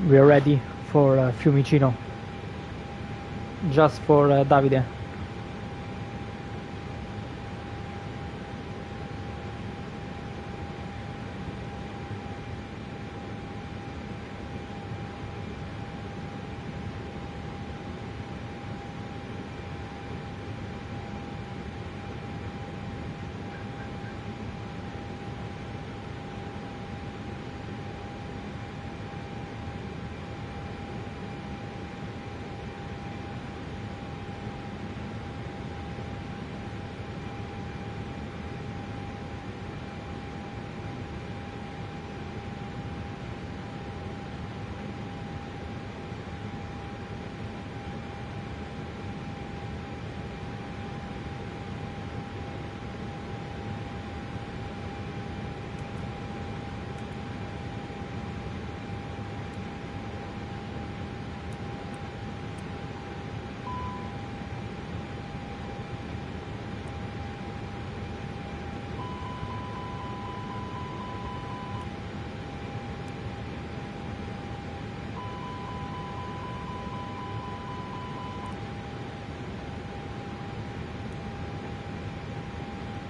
We are ready for Fiumicino. Just for Davide.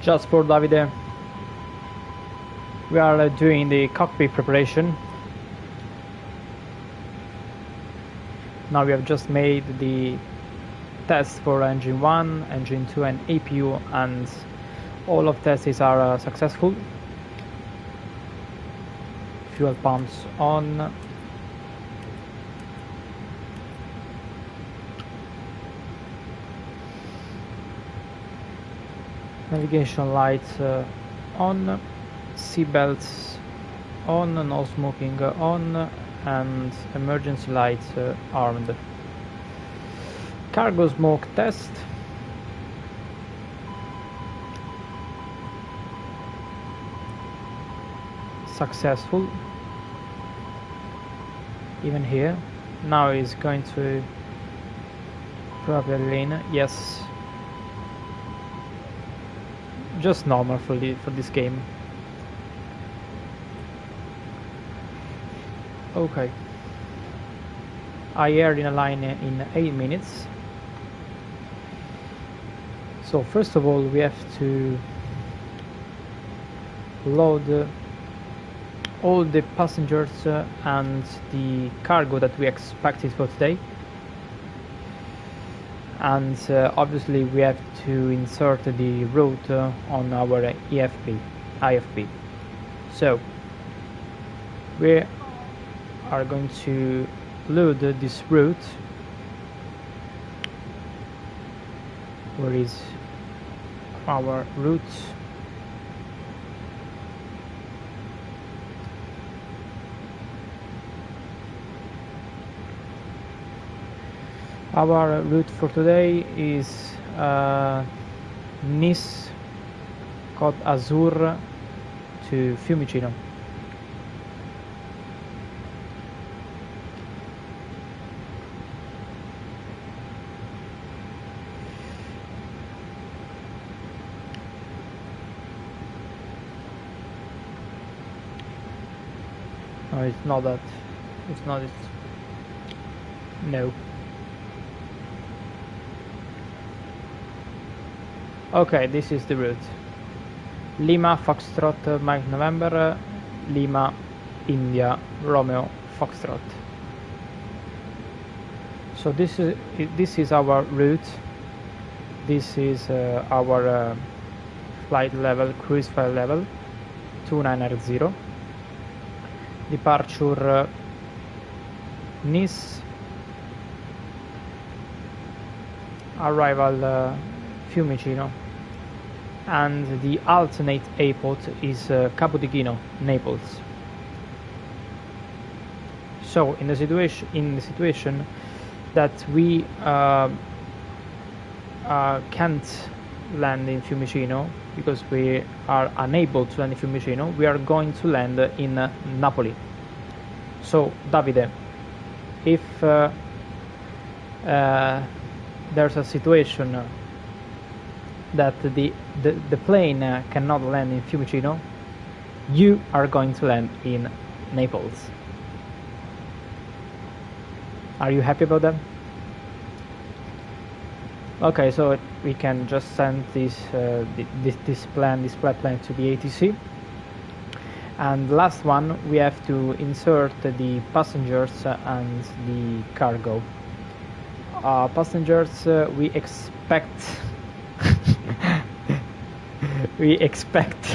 Just for Davide. We are doing the cockpit preparation. Now we have just made the test for engine 1, engine 2 and APU, and all of tests are successful. Fuel pumps on. Navigation lights on, seatbelts on, no smoking on, and emergency lights armed. Cargo smoke test. Successful. Even here. Now it's going to proper lane. Yes. Just normal for this game. Okay. I aired in a line in 8 minutes. So first of all we have to load all the passengers and the cargo that we expected for today. And obviously we have to insert the route on our IFP. So we are going to load this route. Where is our route? Our route for today is Nice, Côte d'Azur to Fiumicino. No, it's not that. It's not it. No. Okay, this is the route. Lima, Foxtrot, Mike November, Lima, India, Romeo, Foxtrot. So this is our route. This is our flight level, cruise flight level, 2980. Departure Nice. Arrival Fiumicino. And the alternate airport is Capodichino, Naples. So in the situation that we can't land in Fiumicino because we are unable to land in Fiumicino, we are going to land in Napoli. So Davide, if there's a situation that the plane cannot land in Fiumicino, you are going to land in Naples. Are you happy about that? Okay, so we can just send this flight plan to the ATC. And last one, we have to insert the passengers and the cargo. Passengers, we expect we expect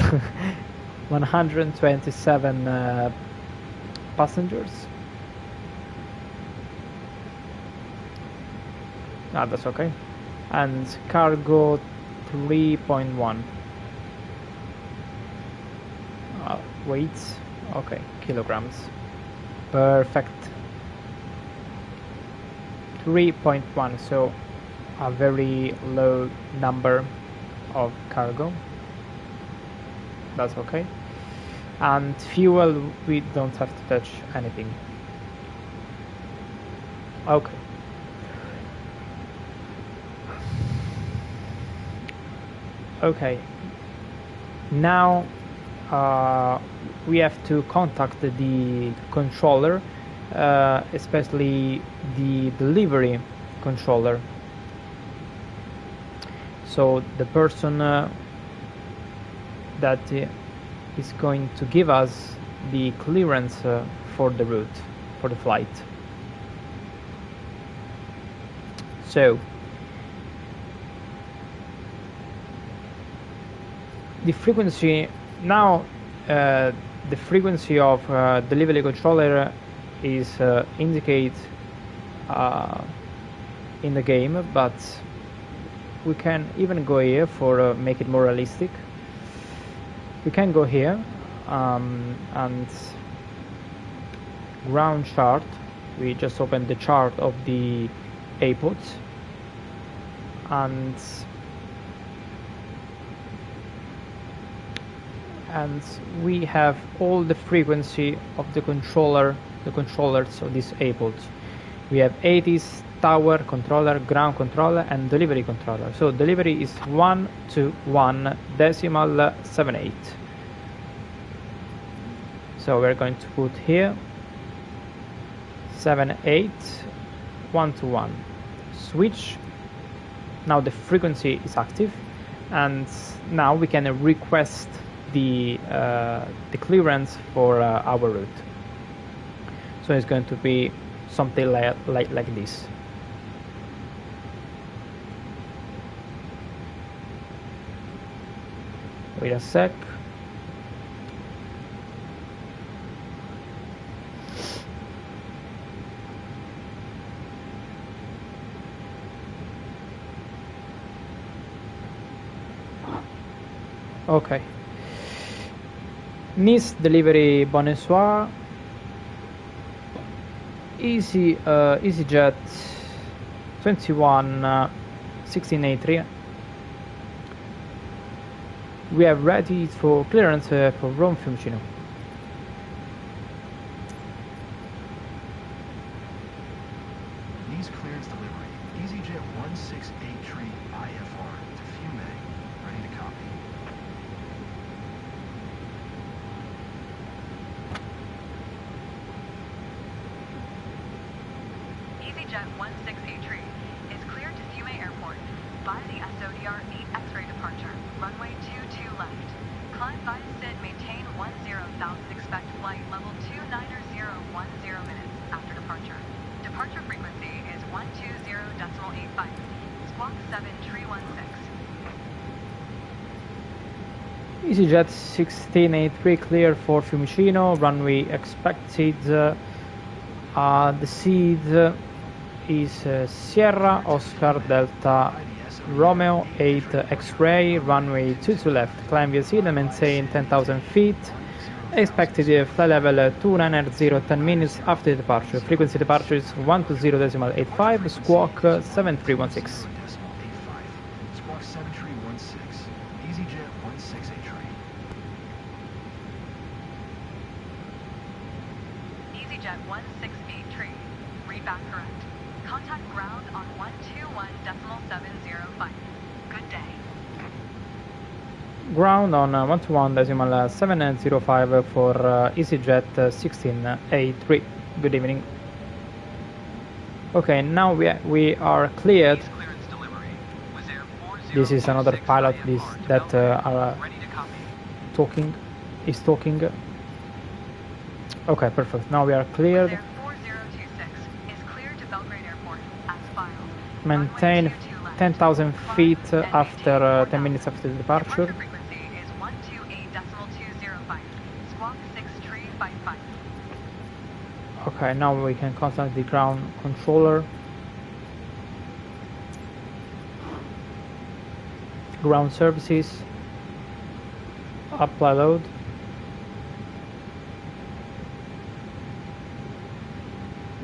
127 passengers. That's okay. And cargo 3.1. Weight, okay, kilograms. Perfect. 3.1, so a very low number of cargo. That's okay. And fuel, we don't have to touch anything. Okay. Okay. Now we have to contact the controller, especially the delivery controller. So the person that is going to give us the clearance for the route, for the flight. So the frequency now, the frequency of delivery controller is indicate in the game, but we can even go here for make it more realistic. We can go here and ground chart. We just open the chart of the airport and we have all the frequency of the controllers of this airport. We have 80s, tower controller, ground controller, and delivery controller. So delivery is 121.78. So we're going to put here 78121. Switch. Now the frequency is active, and now we can request the clearance for our route. So it's going to be something like this. Wait a sec. Okay. Nice delivery, bonsoir. EasyJet 21 1683. We are ready for clearance for Rome Fiumicino. Nice clearance delivery. EasyJet 1683 IFR to Fiume. Ready to copy. EasyJet 1683 is cleared to Fiume Airport via the SODR 8 X-ray departure, runway 22 left. Climb via SID, maintain 10,000, expect flight level 29010 minutes after departure. Departure frequency is 120.85, squawk 7316. EasyJet 1683 clear for Fiumicino, runway expected. The seed is Sierra Oscar Delta Romeo 8 X-ray, runway 22 left. Climb via SID and maintain 10,000 feet. Expected flight level 290 10 minutes after departure. Frequency departure is 120.85, squawk 7316. Squawk 7316. EasyJet 1683. EasyJet 1683, read back correct. Contact ground on 121.705. Good day. Ground on 121.705 for EasyJet 1683. Good evening. Okay, now we are cleared. Base clearance delivery. Wizz Air This is another 4026 pilot IFR that to are ready to copy. talking. Okay, perfect. Now we are cleared. Wizz Air 4026 is cleared to Belgrade Airport as filed. Maintain Runway 22 left. 10,000 Climb feet and after maintain 10 minutes 4000. after departure. Departure frequency is 128.205. Squawk 6355. Okay, now we can contact the ground controller. Ground services. Apply load.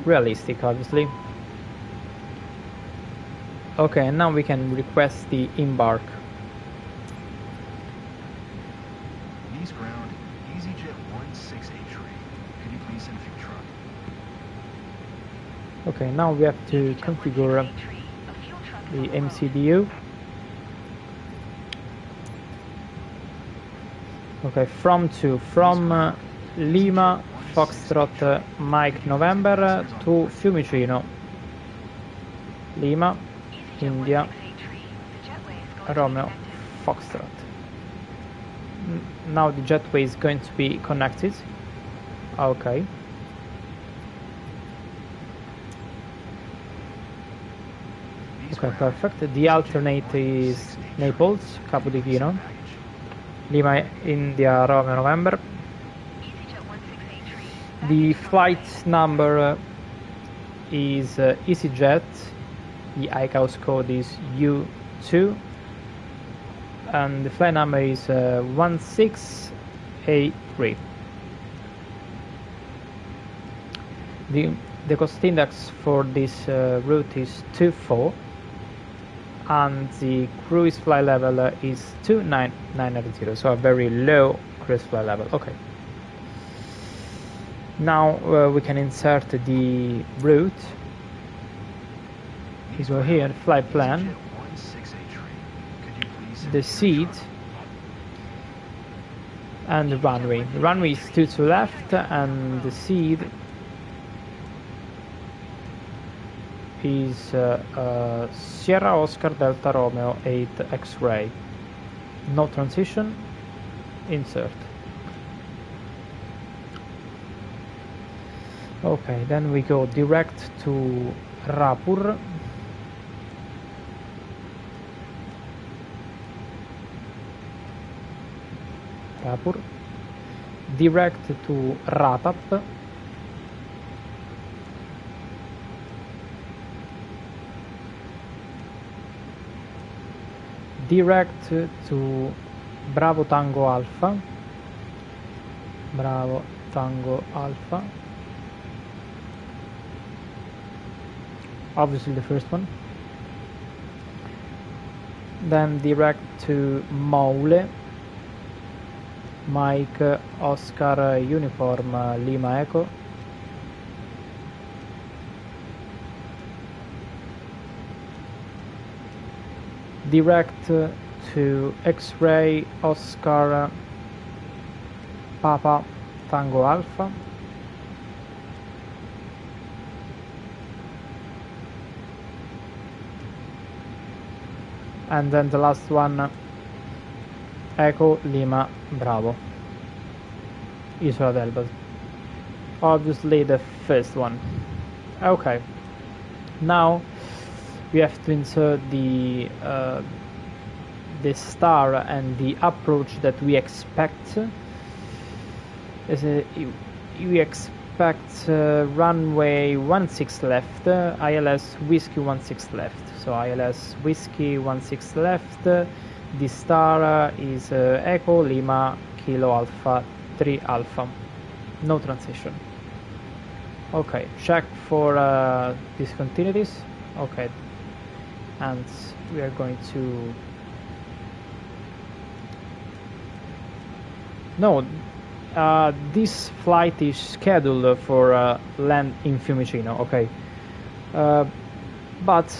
Realistic, obviously. Okay, and now we can request the embark. East ground, EasyJet 168 Could you please send a fuel truck? Okay, now we have to configure the MCDU. Okay, from Lima Foxtrot Mike November to Fiumicino, Lima India Romeo Foxtrot. Now the jetway is going to be connected. Okay. Okay, perfect. The alternate is Naples, Capo di Chino, Lima India Romeo November. The flight number is EasyJet. The ICAO's code is U2, and the flight number is 1683. The cost index for this route is 24, and the cruise flight level is 29980, so a very low cruise flight level. Okay. Now we can insert the route. So here, the flight plan, the seat, and the runway. The runway is 2 to left, and the seat is Sierra Oscar Delta Romeo 8 X-ray. No transition. Insert. Okay, then we go direct to Raipur. Direct to Ratap. Direct to Bravo Tango Alpha. Obviously the first one. Then direct to Maule. Mike Oscar Uniform Lima Echo. Direct to X-ray Oscar Papa Tango Alpha. And then the last one, Echo Lima Bravo, Isola d'Elba. Obviously the first one. Okay, now we have to insert the star and the approach that we expect. We expect runway 16 left, ILS Whiskey 16 left. So ILS Whiskey 16 left. The star is Echo Lima Kilo Alpha 3 Alpha. No transition. Okay, check for discontinuities. Okay, and we are going to. No, this flight is scheduled for land in Fiumicino. Okay, but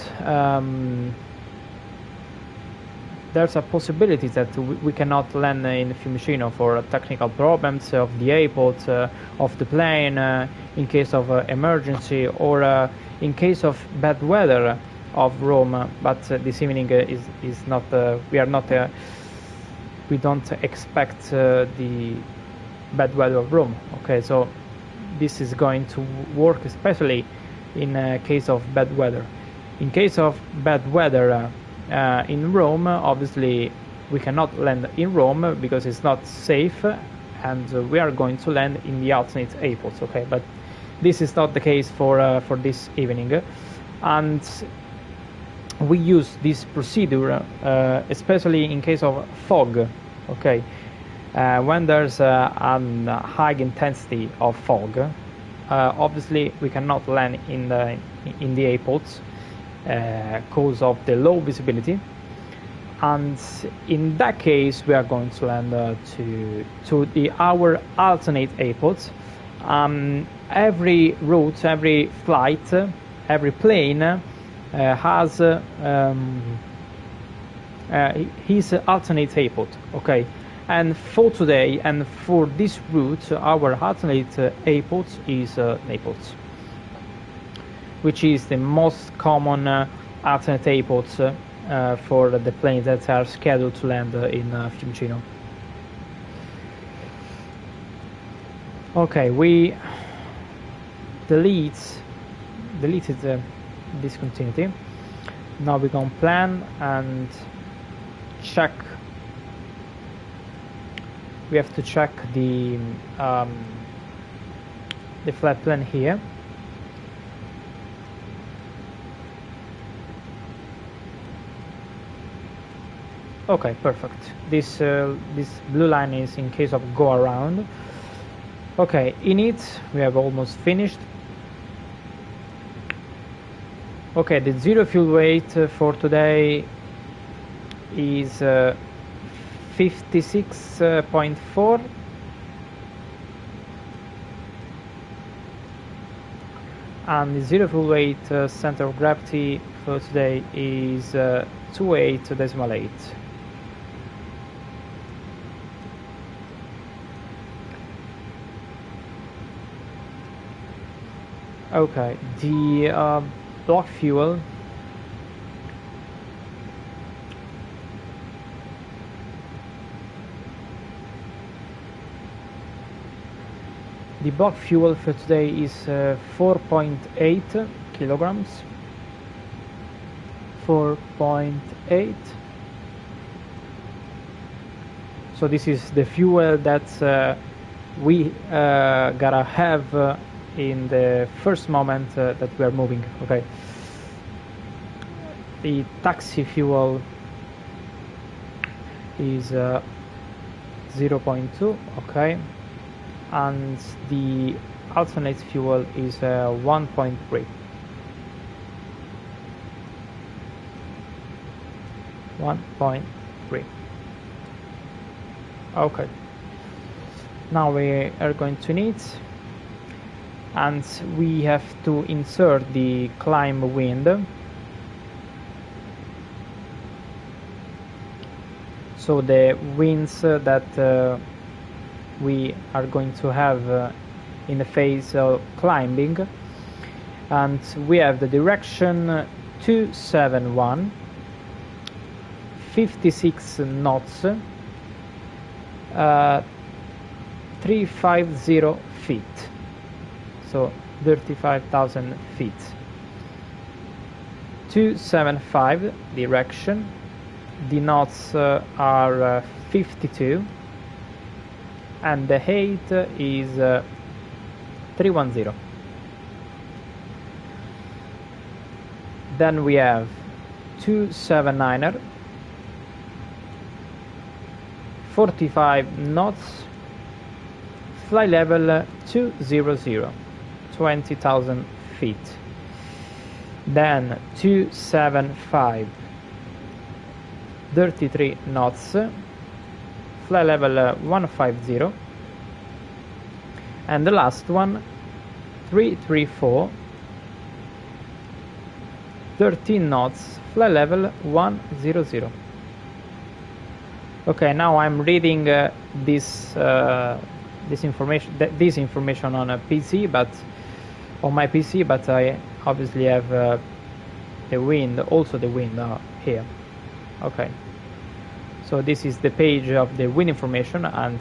there's a possibility that we cannot land in Fiumicino for technical problems of the airport, of the plane, in case of emergency, or in case of bad weather of Rome. But this evening is not. We don't expect the bad weather of Rome. Okay, so this is going to work especially in case of bad weather. In case of bad weather in Rome, obviously we cannot land in Rome because it's not safe, and we are going to land in the alternate airports. Okay, but this is not the case for this evening, and we use this procedure especially in case of fog. Okay, when there's a high intensity of fog, obviously we cannot land in the airports cause of the low visibility, and in that case we are going to land to our alternate airports. Every route, every flight, every plane has his alternate airport. Okay, and for today and for this route, our alternate airport is Naples, which is the most common alternate airport for the planes that are scheduled to land in Fiumicino. Okay, we deleted discontinuity. Now we're going to plan and check. We have to check the flight plan here. Okay, perfect. This blue line is in case of go around. Okay, in it we have almost finished. Okay, the zero fuel weight for today is 56.4, and the zero fuel weight center of gravity for today is 28.8. Okay, the block fuel for today is 4.8 kilograms. 4.8. So this is the fuel that we gotta have in the first moment that we are moving. Okay, the taxi fuel is 0.2. okay, and the alternate fuel is 1.3. 1.3. Okay, now we are going to need, and we have to insert the climb wind. So the winds that we are going to have in the phase of climbing, and we have the direction 271, 56 knots, 350 feet, so 35,000 feet. 275 direction, the knots are 52, and the height is 310. Then we have 279er, 45 knots, flight level 200, 20,000 feet. Then 275, 33 knots, flight level 150, and the last one 334, 13 knots, flight level 100. Okay, now I'm reading this information on a PC, but on my PC, but I obviously have the wind, also the wind here. Okay, so this is the page of the wind information, and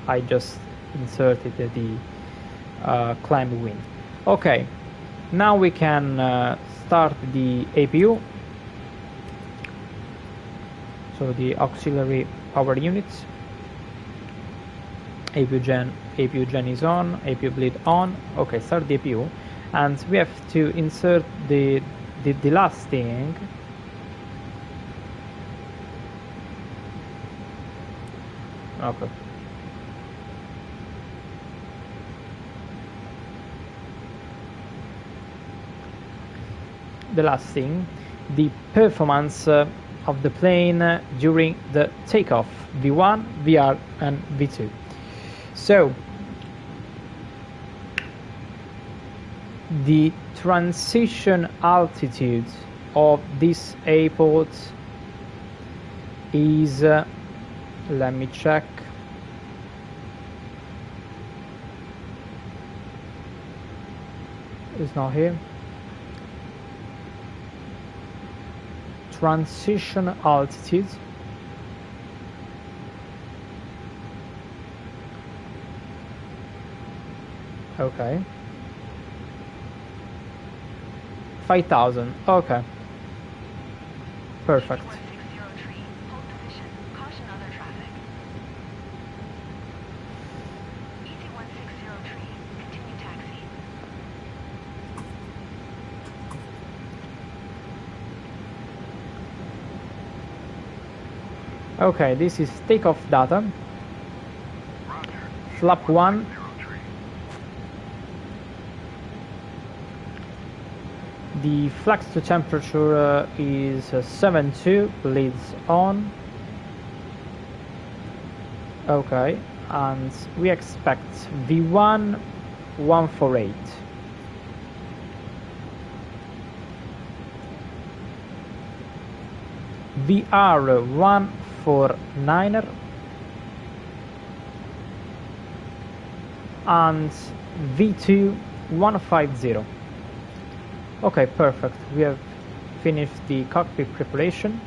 I just inserted the climb wind. Okay, now we can start the APU, so the auxiliary power units. APU gen is on, APU bleed on. Okay, start the APU, and we have to insert the last thing. Okay. The last thing, the performance of the plane during the takeoff, V1, VR, and V2. So, the transition altitude of this airport is, let me check, it's not here. Transition altitude okay, 5,000. Okay, perfect. Okay, this is takeoff data. Flap 1. The flex to temperature is 72, leads on. Okay, and we expect V1 148. VR 149er and V2 150. Okay, perfect. We have finished the cockpit preparation,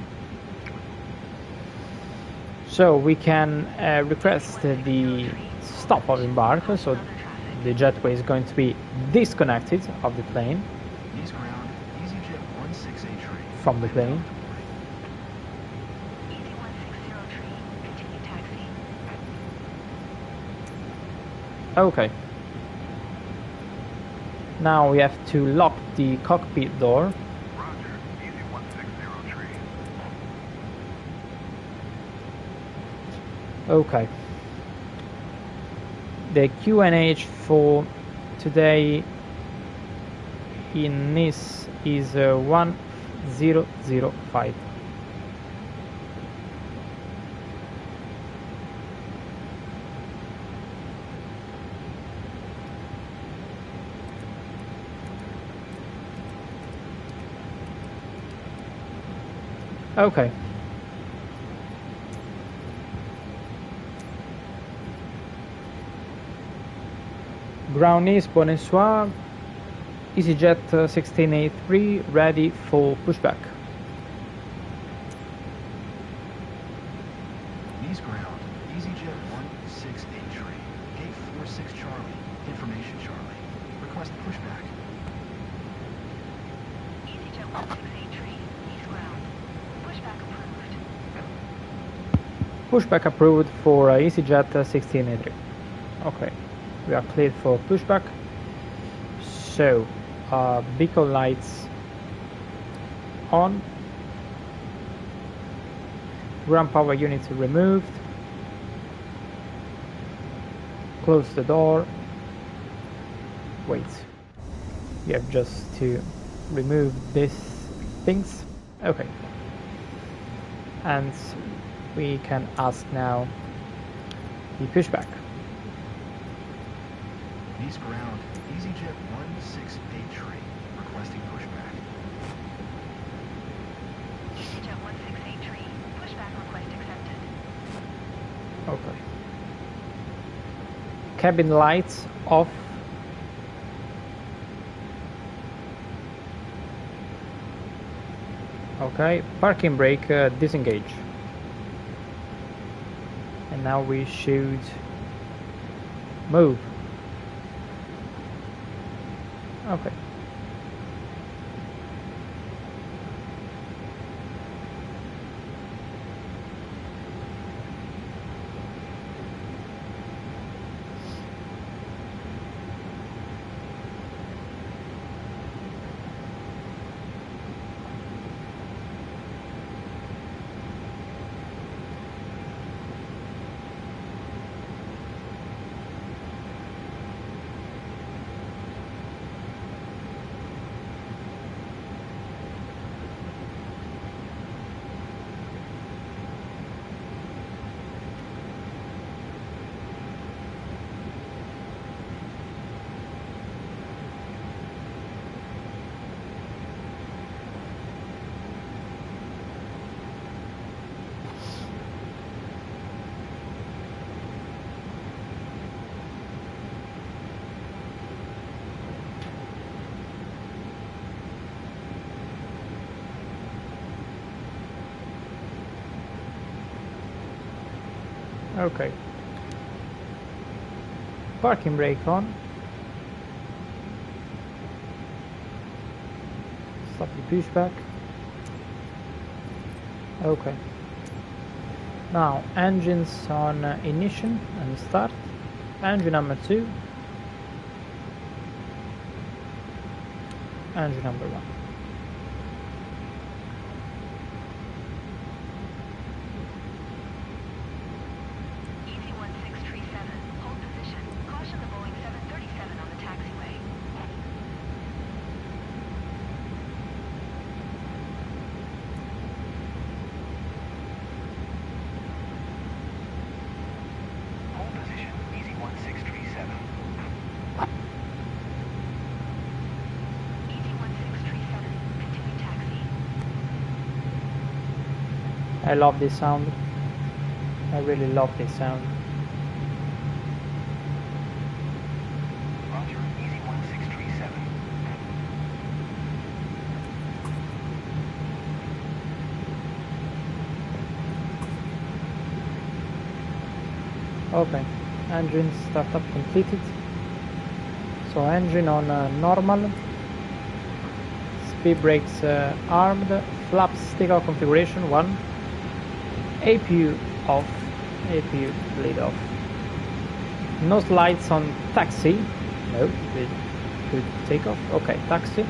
so we can request the stop of embark. So the jetway is going to be disconnected of the plane from the plane. Okay. Now we have to lock the cockpit door. Okay. The QNH for today in Nice is 1005. Okay. Ground Nice, bonsoir. EasyJet 1683 ready for pushback. Nice ground, EasyJet 1683, gate 46 Charlie, information Charlie. Request pushback. EasyJet 1683, Nice ground. Pushback approved. Pushback approved for EasyJet 1683. Okay, we are cleared for pushback. So, beacon lights on. Ground power units removed. Close the door. Wait. You have just to remove these things. Okay. And we can ask now the pushback. Nice ground, EasyJet 1683, requesting pushback. EasyJet 1683, pushback request accepted. cabin lights off. Okay, parking brake disengage. And now we should move. Okay. Okay. Parking brake on. Stop the pushback. Okay. Now engines on ignition and start. Engine number 2. Engine number 1. I love this sound. I really love this sound. Roger, easy 1637. Okay, engine startup completed. So engine on normal. Speed brakes armed. Flaps sticker configuration 1. APU off, APU bleed off. Nose lights on taxi. No, we could take off. Okay, taxi.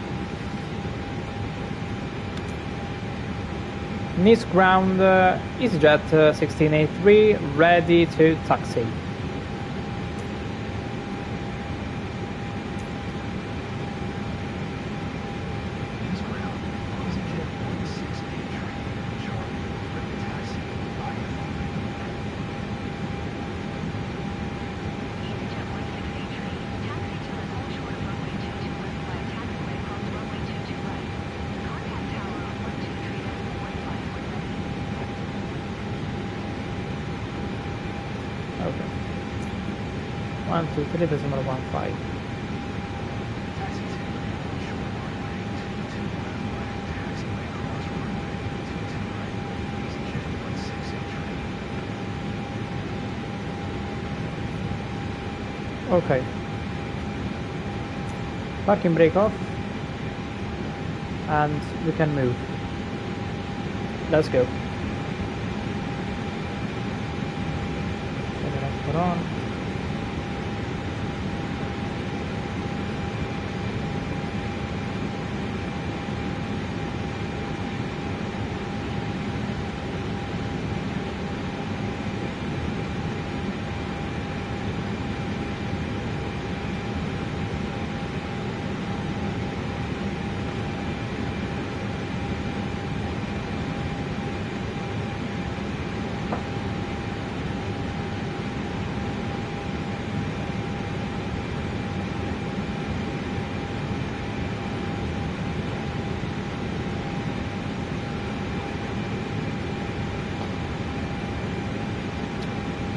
Nice ground, EasyJet 1683 ready to taxi. Okay. 123.15. Taxi to short runway 22 left right, taxiway cross runway 22 right, EasyJet 168. Okay. Parking brake off. And we can move. Let's go. Put on.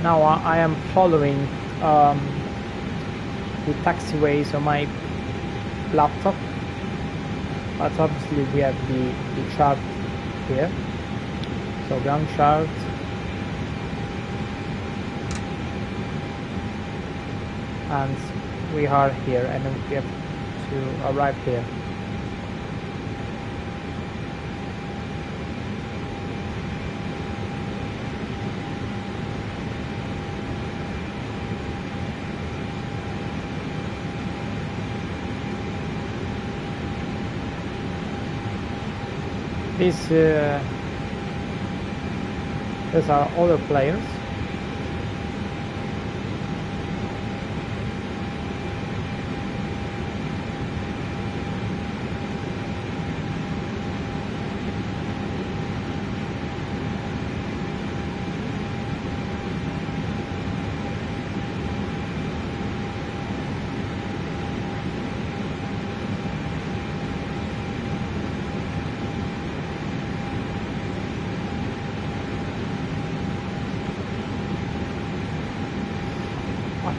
Now I am following the taxiways on my laptop, but obviously we have the chart here. So ground chart. And we are here, and we have to arrive here. These are other players.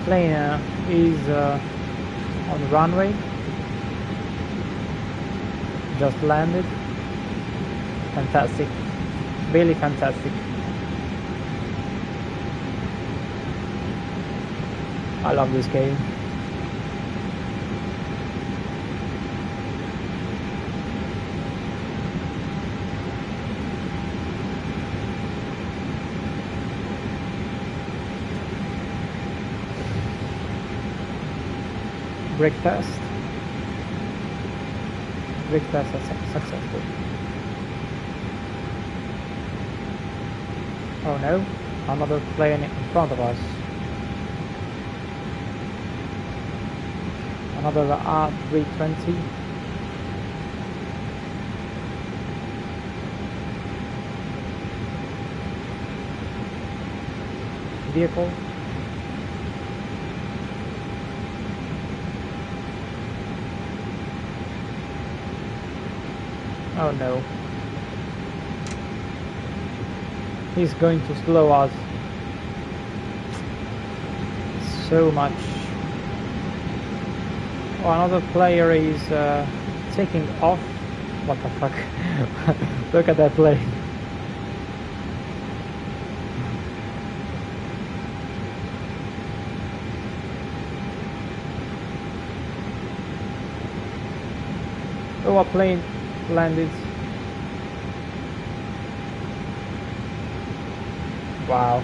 Plane is on the runway, just landed. Fantastic, really fantastic. I love this game. Brake test is successful. Oh no, another plane in front of us. Another R320. Vehicle. Oh no. He's going to slow us so much. Oh, another player is taking off. What the fuck? Look at that plane. Oh, a plane landed. Wow.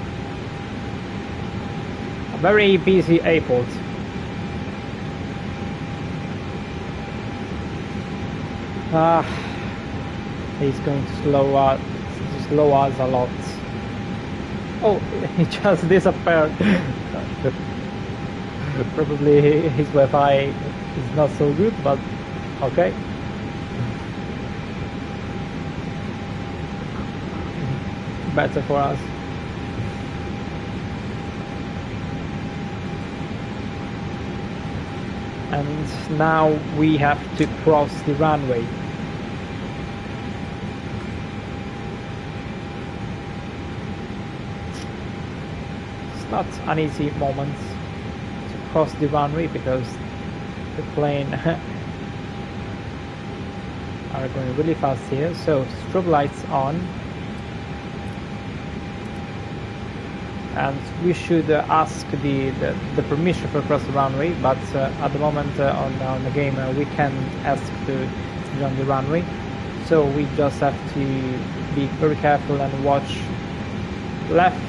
A very busy airport. He's going to slow us a lot. Oh, he just disappeared. Probably his Wi-Fi is not so good, but okay. Better for us. And now we have to cross the runway. It's not an easy moment to cross the runway because the plane are going really fast here. So strobe lights on. And we should ask the permission for cross the runway, but at the moment on the game we can ask to be on the runway, so we just have to be very careful and watch left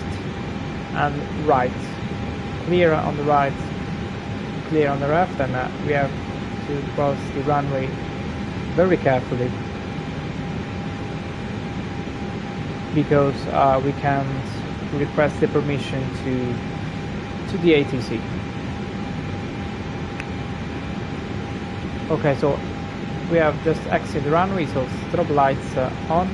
and right, clear on the right, clear on the left, and we have to cross the runway very carefully because we can't request the permission to the ATC. Okay, so we have just exited the runway, so strobe lights on.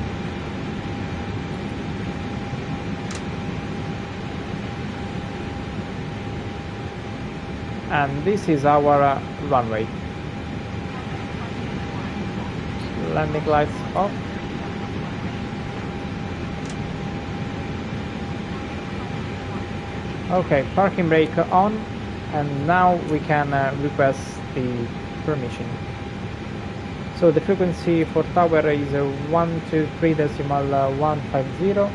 And this is our runway. Landing lights off. Okay, parking brake on. And now we can request the permission. So the frequency for tower is 123.150.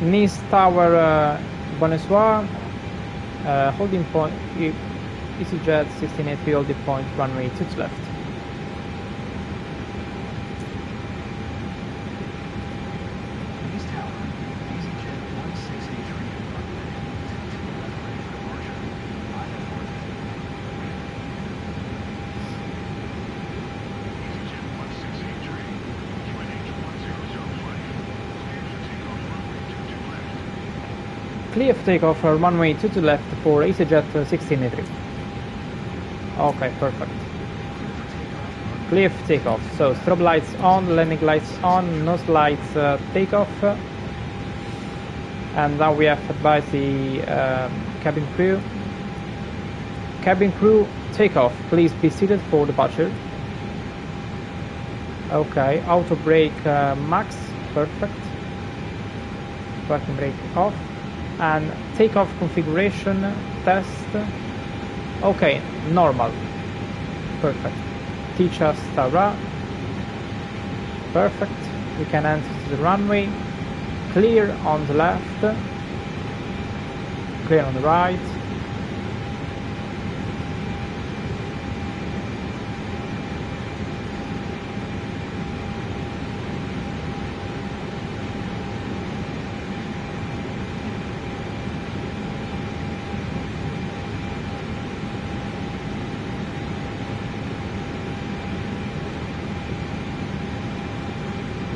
Nice Tower, bonsoir. Holding point, EasyJet 1683, holding point, runway 2 to left. Nice Tower, EasyJet 1683, runway 22 left ready for departure. 5 at 4. EasyJet 1683, QNH 100 flight. Clear for takeoff, runway 22 left. Clear for takeoff, runway 2 to left for EasyJet 1683. Okay, perfect. Clear for takeoff. So strobe lights on, landing lights on, nose lights takeoff. And now we have advised the cabin crew. Cabin crew, takeoff. Please be seated for departure. Okay, auto brake max, perfect. Parking brake off. And takeoff configuration test. Okay, normal. Perfect. Teacher Stara. Perfect. We can enter the runway. Clear on the left. Clear on the right.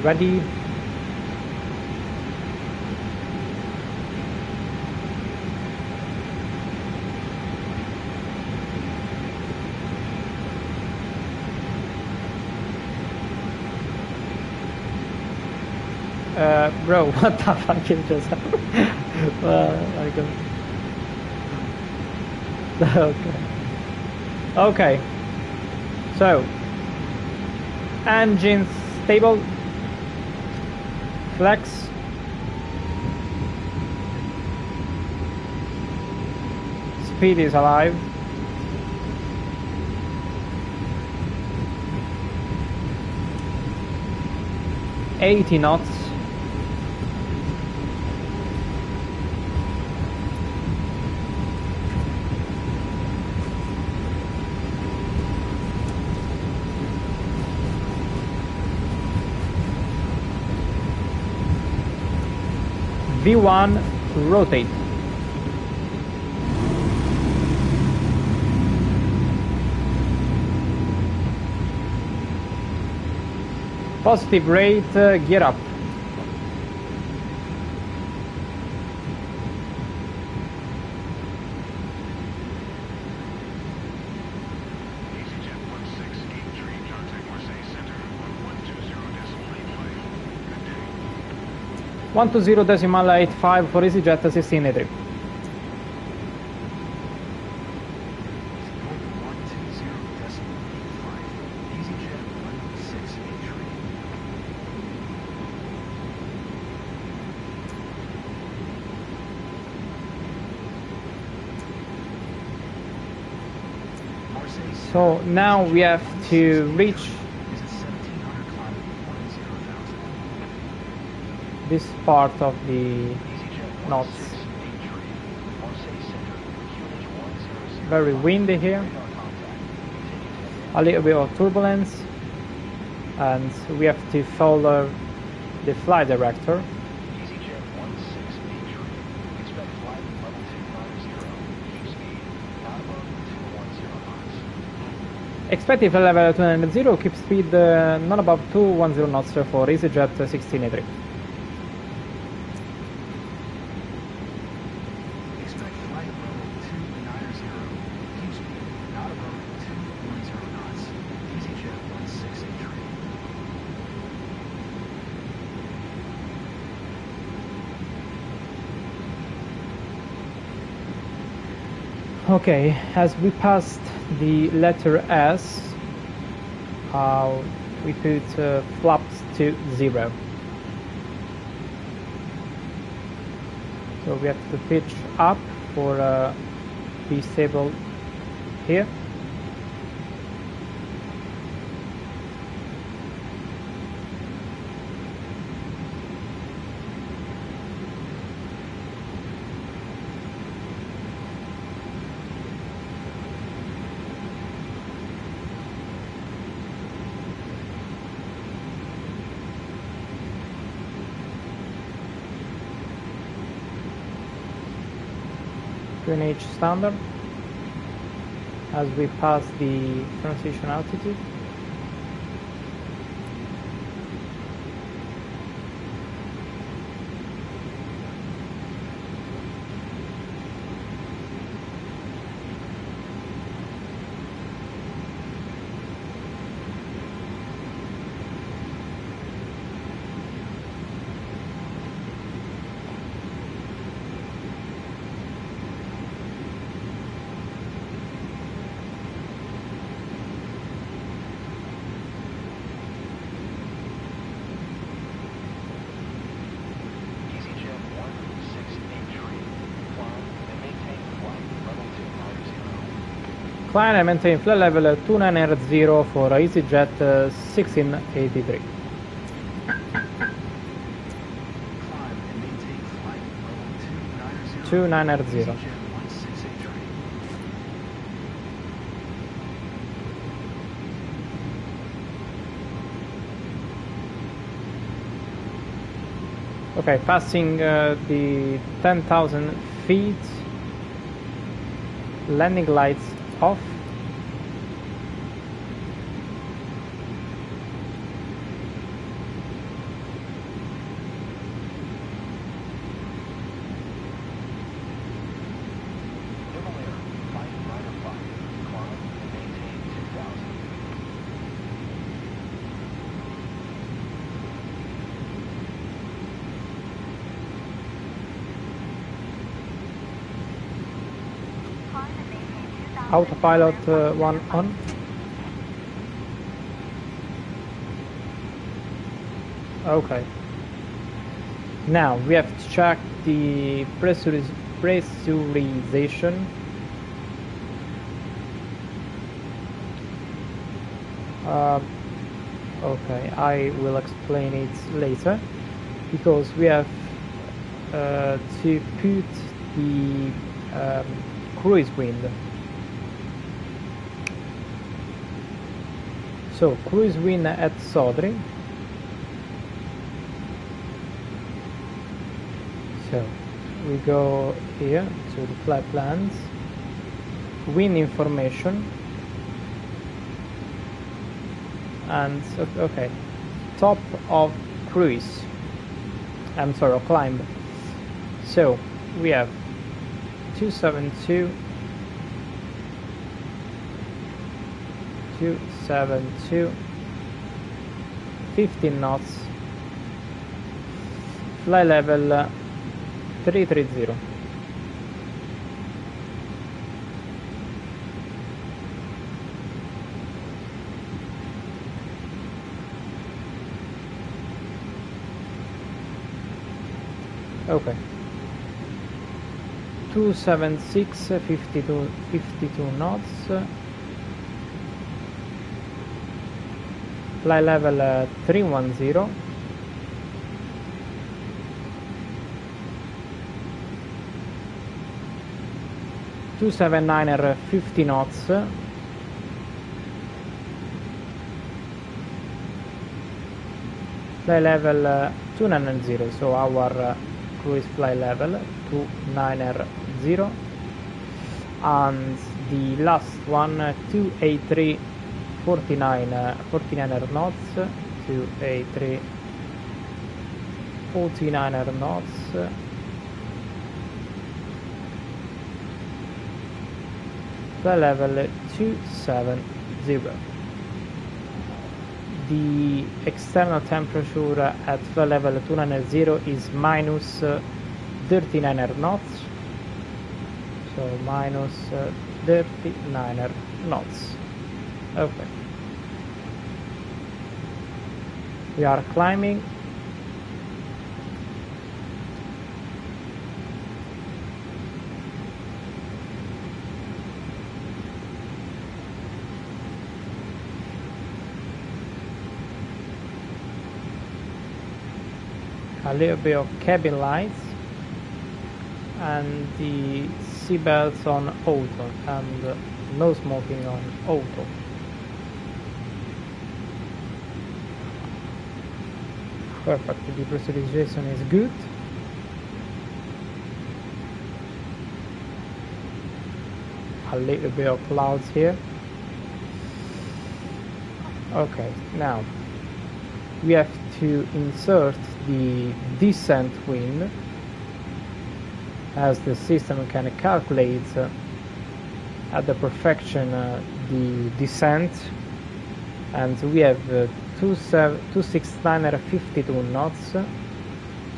Ready. Bro, what the fuck is just okay. Okay. So, engines stable. Flex. Speed is alive. $80 knots. V1 rotate. Positive rate, gear up. EasyJet 1683, contact Marseille Center on 120.85. Good day. 120.85 for EasyJet 1683. EasyJet 1683. Marseille So now we have to reach is at 1700 climb 10,000. this part of the EasyJet knots. 1683, Marseille Center, QNH 100. Very windy here, Radar contact. Continue to a little bit of turbulence, and we have to follow the flight director. EasyJet 1683. Expect flight level 290. Keep speed not above 210 knots. Expected level 290, keep speed not above 210 knots for EasyJet 1683. Expect flight level 290. Keep speed not above 210 knots. EasyJet 1683. Okay, as we passed the letter S, we put flaps to 0. So we have to pitch up for be stable here. QNH standard as we pass the transition altitude. EasyJet 168 climb and maintain flight level 290. Climb and maintain flight level 2980 for EasyJet 1683. Climb and maintain flight level 290. 290. EasyJet 1683. Okay, passing the 10,000 feet, landing lights off. Normal air, flight rider 5. Climb and maintain 2000. Climb and maintain 2,000. Autopilot 1 on. Okay. Now we have to check the pressurization. Okay, I will explain it later because we have to put the cruise wind. So cruise wind at Sodri. So we go here to the flight plans, wind information, and okay, top of cruise. I'm sorry, climb. So we have 272, 15 knots, flight level 330. Okay. 276, 52 knots. Flight level 310. Two 279er 50 knots. Flight level 290, so our cruise flight level 290, and the last one 283 49er knots, 283 49er knots, flight level 270. The external temperature at flight level 290 is minus 39er knots, so minus 39er knots. Okay. We are climbing. A little bit of cabin lights and the seatbelts on auto and no smoking on auto. Perfect, the pressurization is good. A little bit of clouds here. Okay, now we have to insert the descent wind, as the system can calculate at the perfection the descent, and we have 269er 52 knots,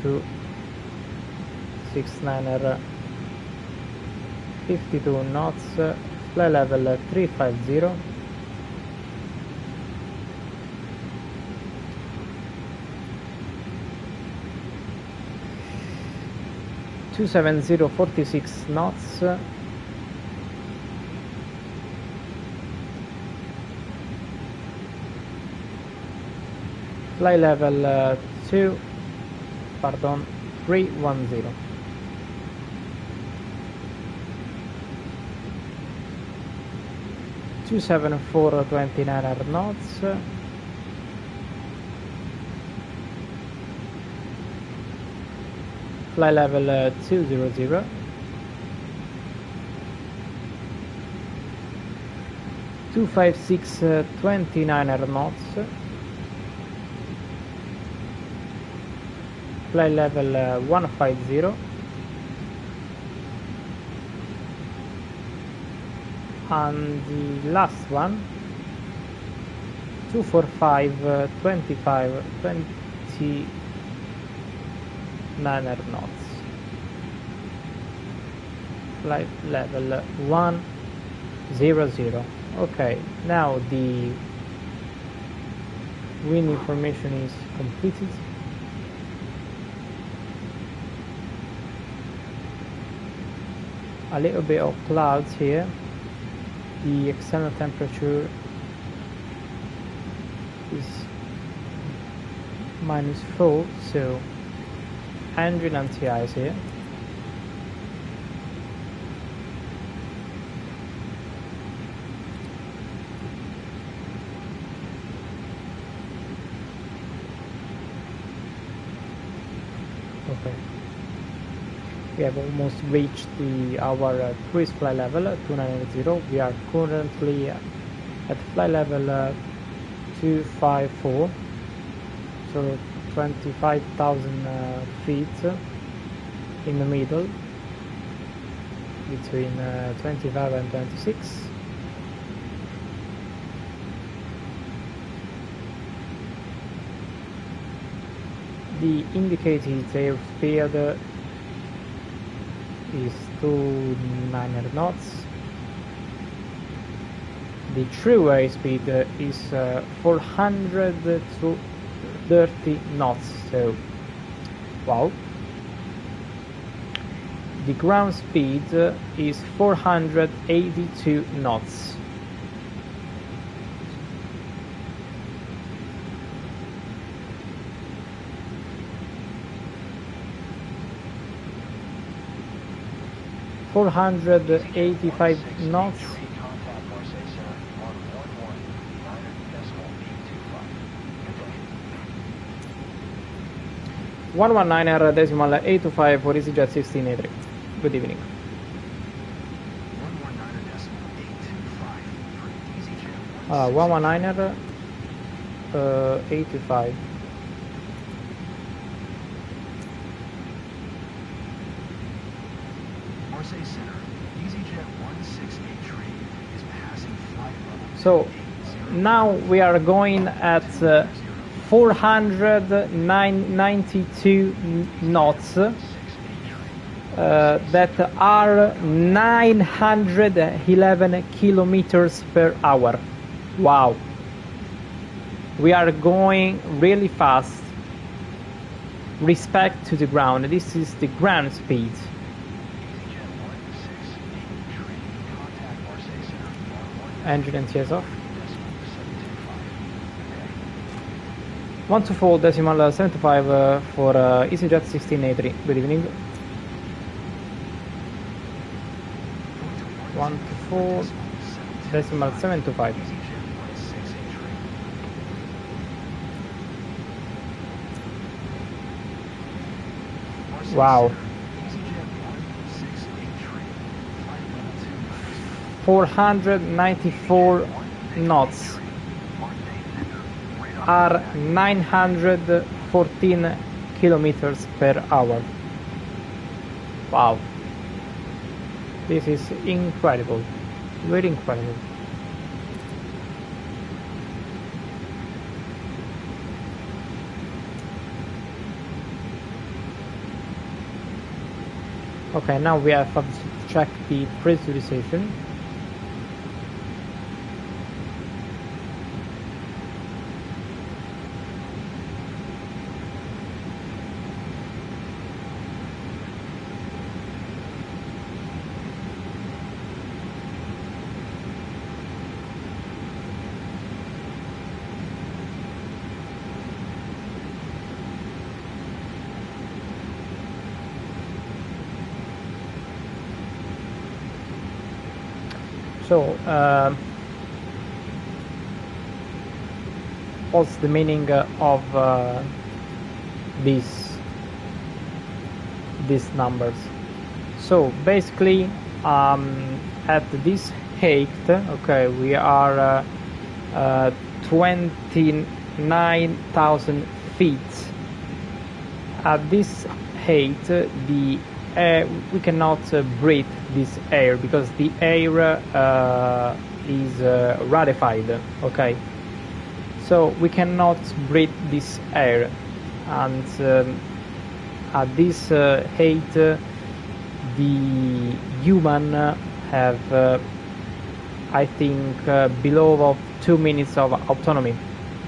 269er 52 knots, flight level 350. Two 27046 knots, flight level 310. Two 27429 knots, flight level 200. Two 25629 knots, flight level 150. And the last one, 245 29 knots, flight level 100. Okay, now the wind information is completed. A little bit of clouds here. The external temperature is -4, so engine anti-ice here. Okay. We have almost reached our cruise flight level 290. We are currently at flight level 254, so 25,000 feet in the middle, between 25 and 26. The indicated airspeed is 29 knots. The true airspeed is 430 knots, so wow. The ground speed is 482 knots. .485 knots. 119.825 for EasyJet 1683. Good evening. 119.825. So now we are going at 492 knots, that are 911 kilometers per hour. Wow. we are going really fast respect to the ground. This is the ground speed. EasyJet 168 contact Marseille Center, bar 1 Engine and tears off. decimal 725. 124.75 for EasyJet 1683. Good evening. 124.725. EasyJet 1683. Marseille Wow. Center, EasyJet 1683. Flight level 2 494 knots are 914 kilometers per hour. Wow, this is incredible, very incredible. Okay, now we have to check the pressurization. So, what's the meaning of these numbers? So basically, at this height, okay, we are 29,000 feet. At this height, the air, we cannot breathe this air because the air is rarefied. Okay, so we cannot breathe this air, and at this height, the human have, I think, below of 2 minutes of autonomy,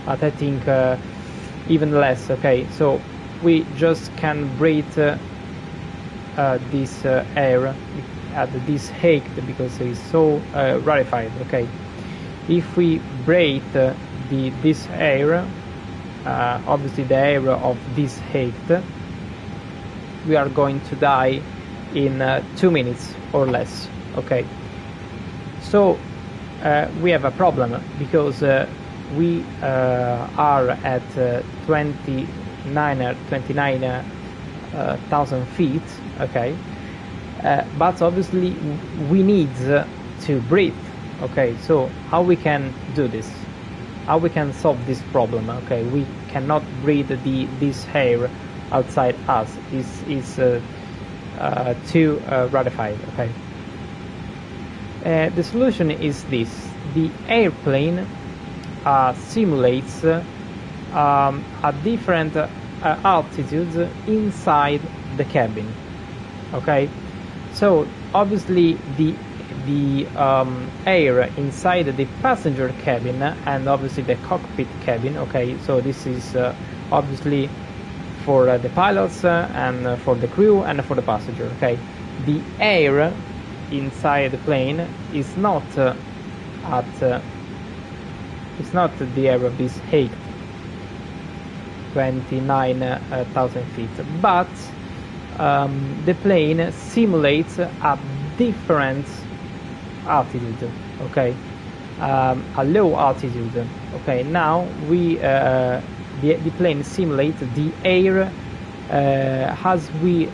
but I think even less. Okay, so we just can breathe this air at this height because it is so rarefied. Okay, if we breathe this air, obviously the air of this height, we are going to die in 2 minutes or less. Okay, so we have a problem because we are at 29,000 feet. Okay, but obviously we need to breathe. Okay, so how we can do this? How we can solve this problem? Okay, we cannot breathe this air outside us. This is too rarefied. Okay, the solution is this: the airplane simulates a different altitude inside the cabin. Okay, so obviously the air inside the passenger cabin and obviously the cockpit cabin. Okay, so this is obviously for the pilots and for the crew and for the passenger. Okay, the air inside the plane is not it's not the air of this height, 29,000 feet, but the plane simulates a different altitude. Okay, a low altitude. Okay, now we the plane simulates the air as we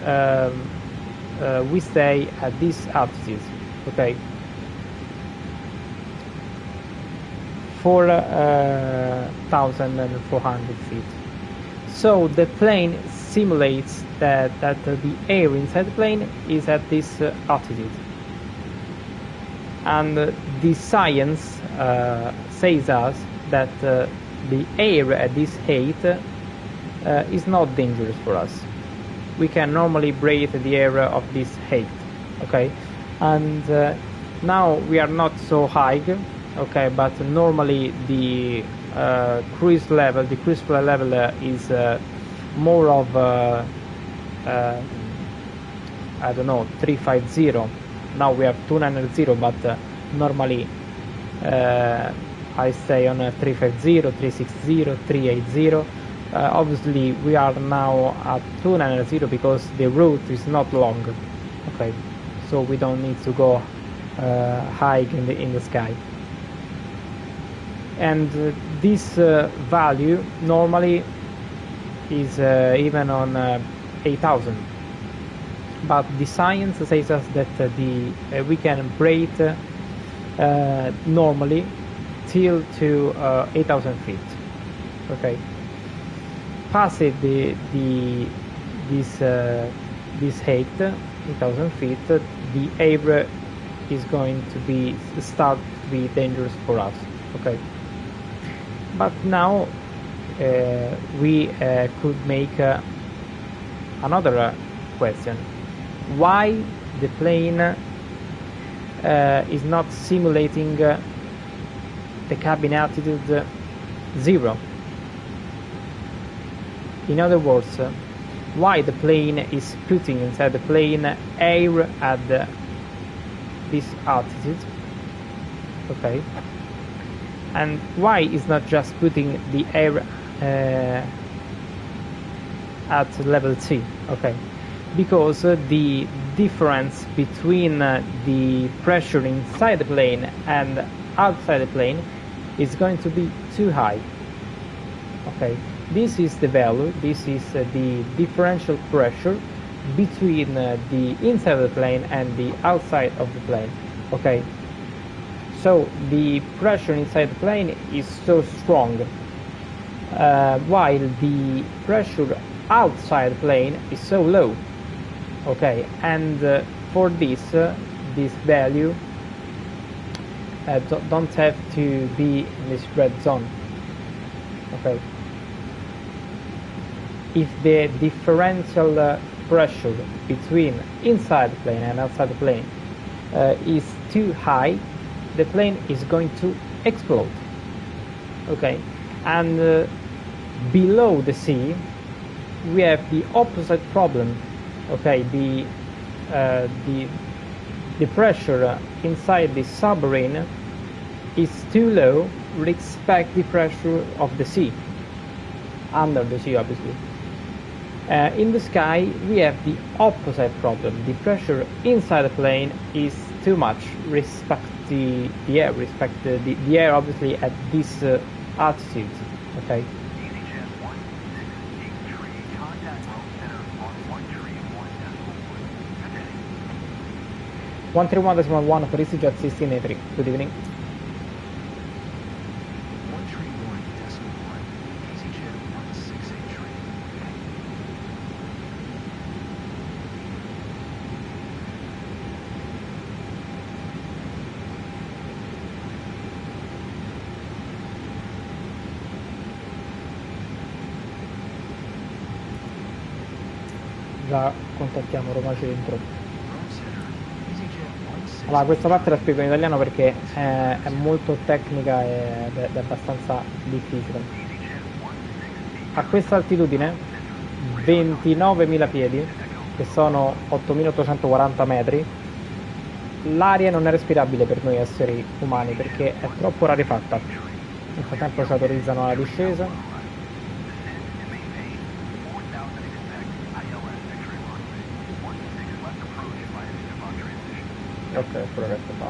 stay at this altitude. Okay, 4,400 feet. So the plane simulates that the air inside the plane is at this altitude, and the science says us that the air at this height is not dangerous for us. We can normally breathe the air of this height. Okay, and now we are not so high. Okay, but normally the cruise level. The cruise level is more of I don't know, 350. Now we have 290, but normally I stay on 350, 360, 380. Obviously we are now at 290 because the route is not long. Okay, so we don't need to go high in the sky. And this value normally is even on 8,000. But the science says us that we can breathe normally till to 8,000 feet. Okay. Past this height, 8,000 feet, the air is going to start to be dangerous for us. Okay. But now we could make another question. Why the plane is not simulating the cabin altitude 0? In other words, why the plane is putting inside the plane air at this altitude? Okay. And why is not just putting the air at level T? Okay. Because the difference between the pressure inside the plane and outside the plane is going to be too high. Okay, this is the value, this is the differential pressure between the inside of the plane and the outside of the plane. Okay, so the pressure inside the plane is so strong, while the pressure outside the plane is so low. Okay, and for this value don't have to be in this red zone. Okay, if the differential pressure between inside the plane and outside the plane is too high, the plane is going to explode. Okay, and below the sea we have the opposite problem. Okay, the pressure inside the submarine is too low with respect the pressure of the sea, under the sea obviously. In the sky we have the opposite problem. The pressure inside the plane is too much respect the air, the air obviously at this altitude. Okay. 131.1 for EasyJet 1683. Good evening. 131.1, EasyJet 1683. Già contattiamo Roma Centro. Allora, questa parte la spiego in italiano perché è molto tecnica ed è abbastanza difficile. A questa altitudine, 29.000 piedi, che sono 8.840 metri, l'aria non è respirabile per noi esseri umani perché è troppo rarefatta. Nel frattempo ci autorizzano la discesa. Ok, quello che fa.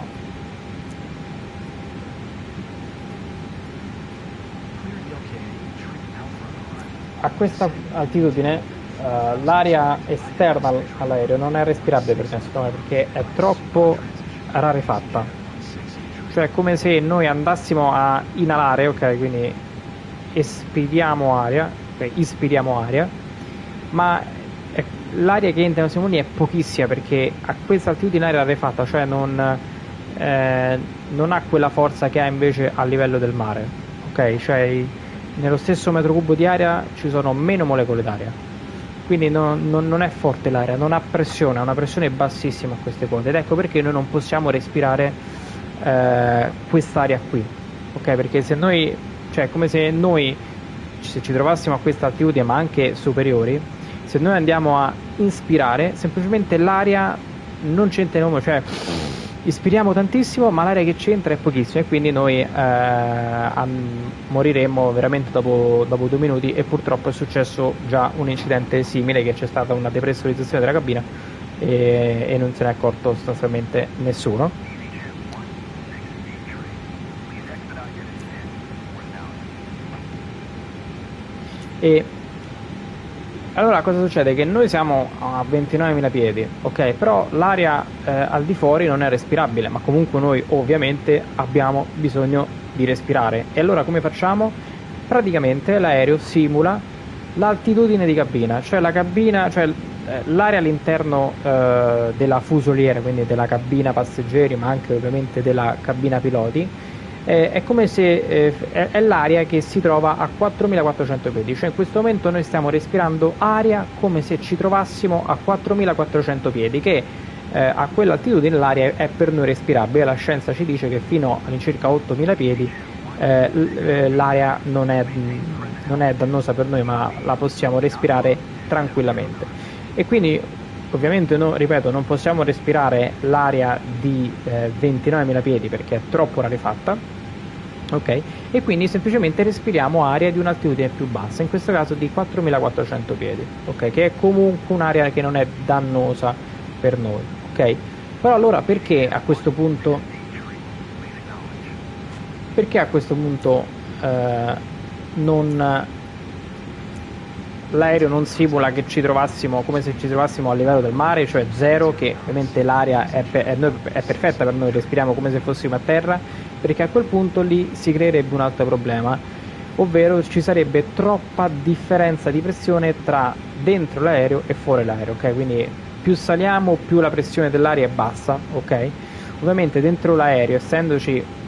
A questa altitudine l'aria esterna all'aereo non è respirabile per Nce-Fco perché è troppo rarefatta. Cioè è come se noi andassimo a inalare, ok, quindi espiriamo aria, ok, ispiriamo aria, ma l'aria che entra nei polmoni è pochissima perché a questa altitudine l'aria è rarefatta, cioè non ha quella forza che ha invece a livello del mare. Ok, cioè nello stesso metro cubo di aria ci sono meno molecole d'aria, quindi non è forte l'aria, non ha pressione, ha una pressione bassissima a queste quote, ed ecco perché noi non possiamo respirare quest'aria qui. Ok, perché se noi cioè come se noi, se ci trovassimo a questa altitudine ma anche superiori, se noi andiamo a inspirare, semplicemente l'aria non c'entriamo, cioè ispiriamo tantissimo ma l'aria che c'entra è pochissimo e quindi noi moriremmo veramente dopo 2 minuti. E purtroppo è successo già un incidente simile, che c'è stata una depressurizzazione della cabina e non se ne è accorto sostanzialmente nessuno. E allora cosa succede? Che noi siamo a 29.000 piedi, ok? Però l'aria al di fuori non è respirabile, ma comunque noi ovviamente abbiamo bisogno di respirare. E allora come facciamo? Praticamente l'aereo simula l'altitudine di cabina, cioè la cabina, cioè l'area all'interno della fusoliera, quindi della cabina passeggeri, ma anche ovviamente della cabina piloti. È come se è l'aria che si trova a 4.400 piedi, cioè in questo momento noi stiamo respirando aria come se ci trovassimo a 4.400 piedi, che a quell'altitudine l'aria è per noi respirabile. La scienza ci dice che fino all'incirca 8.000 piedi l'aria non è dannosa per noi, ma la possiamo respirare tranquillamente. E quindi ovviamente ripeto, non possiamo respirare l'aria di 29.000 piedi perché è troppo rarefatta, ok? E quindi semplicemente respiriamo aria di un'altitudine più bassa, in questo caso di 4.400 piedi, ok? Che è comunque un'area che non è dannosa per noi, ok? Però allora perché a questo punto l'aereo non simula che ci trovassimo come se ci trovassimo a livello del mare, cioè zero, che ovviamente l'aria è perfetta per noi, respiriamo come se fossimo a terra, perché a quel punto lì si creerebbe un altro problema, ovvero ci sarebbe troppa differenza di pressione tra dentro l'aereo e fuori l'aereo, ok? Quindi più saliamo più la pressione dell'aria è bassa, ok? Ovviamente dentro l'aereo, essendoci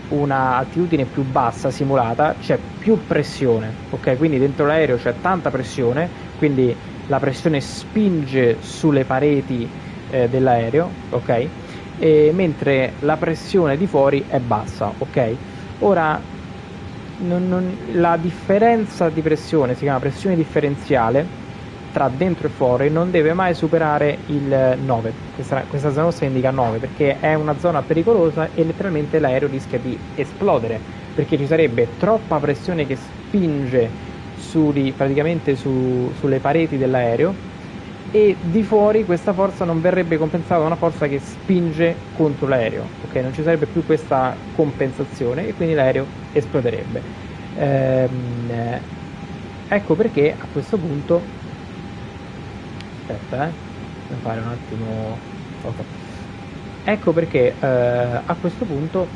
una altitudine più bassa simulata, c'è più pressione, ok? Quindi dentro l'aereo c'è tanta pressione, quindi la pressione spinge sulle pareti dell'aereo, ok? Mentre la pressione di fuori è bassa, ok? Ora la differenza di pressione si chiama pressione differenziale tra dentro e fuori, non deve mai superare il 9. Questa zona rossa indica 9 perché è una zona pericolosa e letteralmente l'aereo rischia di esplodere, perché ci sarebbe troppa pressione che spinge praticamente sulle pareti dell'aereo, e di fuori questa forza non verrebbe compensata da una forza che spinge contro l'aereo, ok? Non ci sarebbe più questa compensazione e quindi l'aereo esploderebbe. Ecco perché a questo punto devo fare un attimo. Ecco perché a questo punto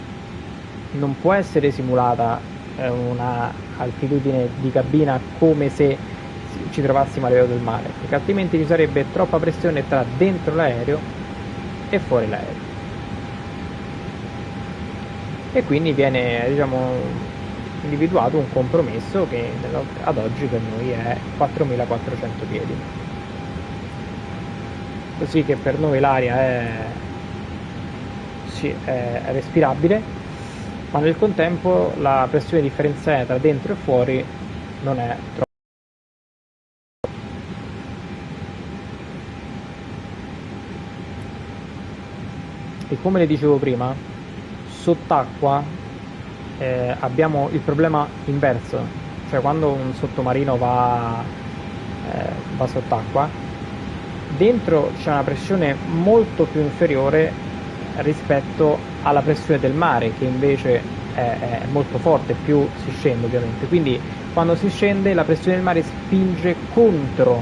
non può essere simulata una altitudine di cabina come se ci trovassimo a livello del mare, perché altrimenti ci sarebbe troppa pressione tra dentro l'aereo e fuori l'aereo, e quindi viene, diciamo, individuato un compromesso che ad oggi per noi è 4.400 piedi, così che per noi l'aria è respirabile, ma nel contempo la pressione differenziale tra dentro e fuori non è troppo. E come le dicevo prima, sott'acqua abbiamo il problema inverso, cioè quando un sottomarino va sott'acqua, dentro c'è una pressione molto più inferiore rispetto alla pressione del mare, che invece è molto forte più si scende ovviamente. Quindi quando si scende la pressione del mare spinge contro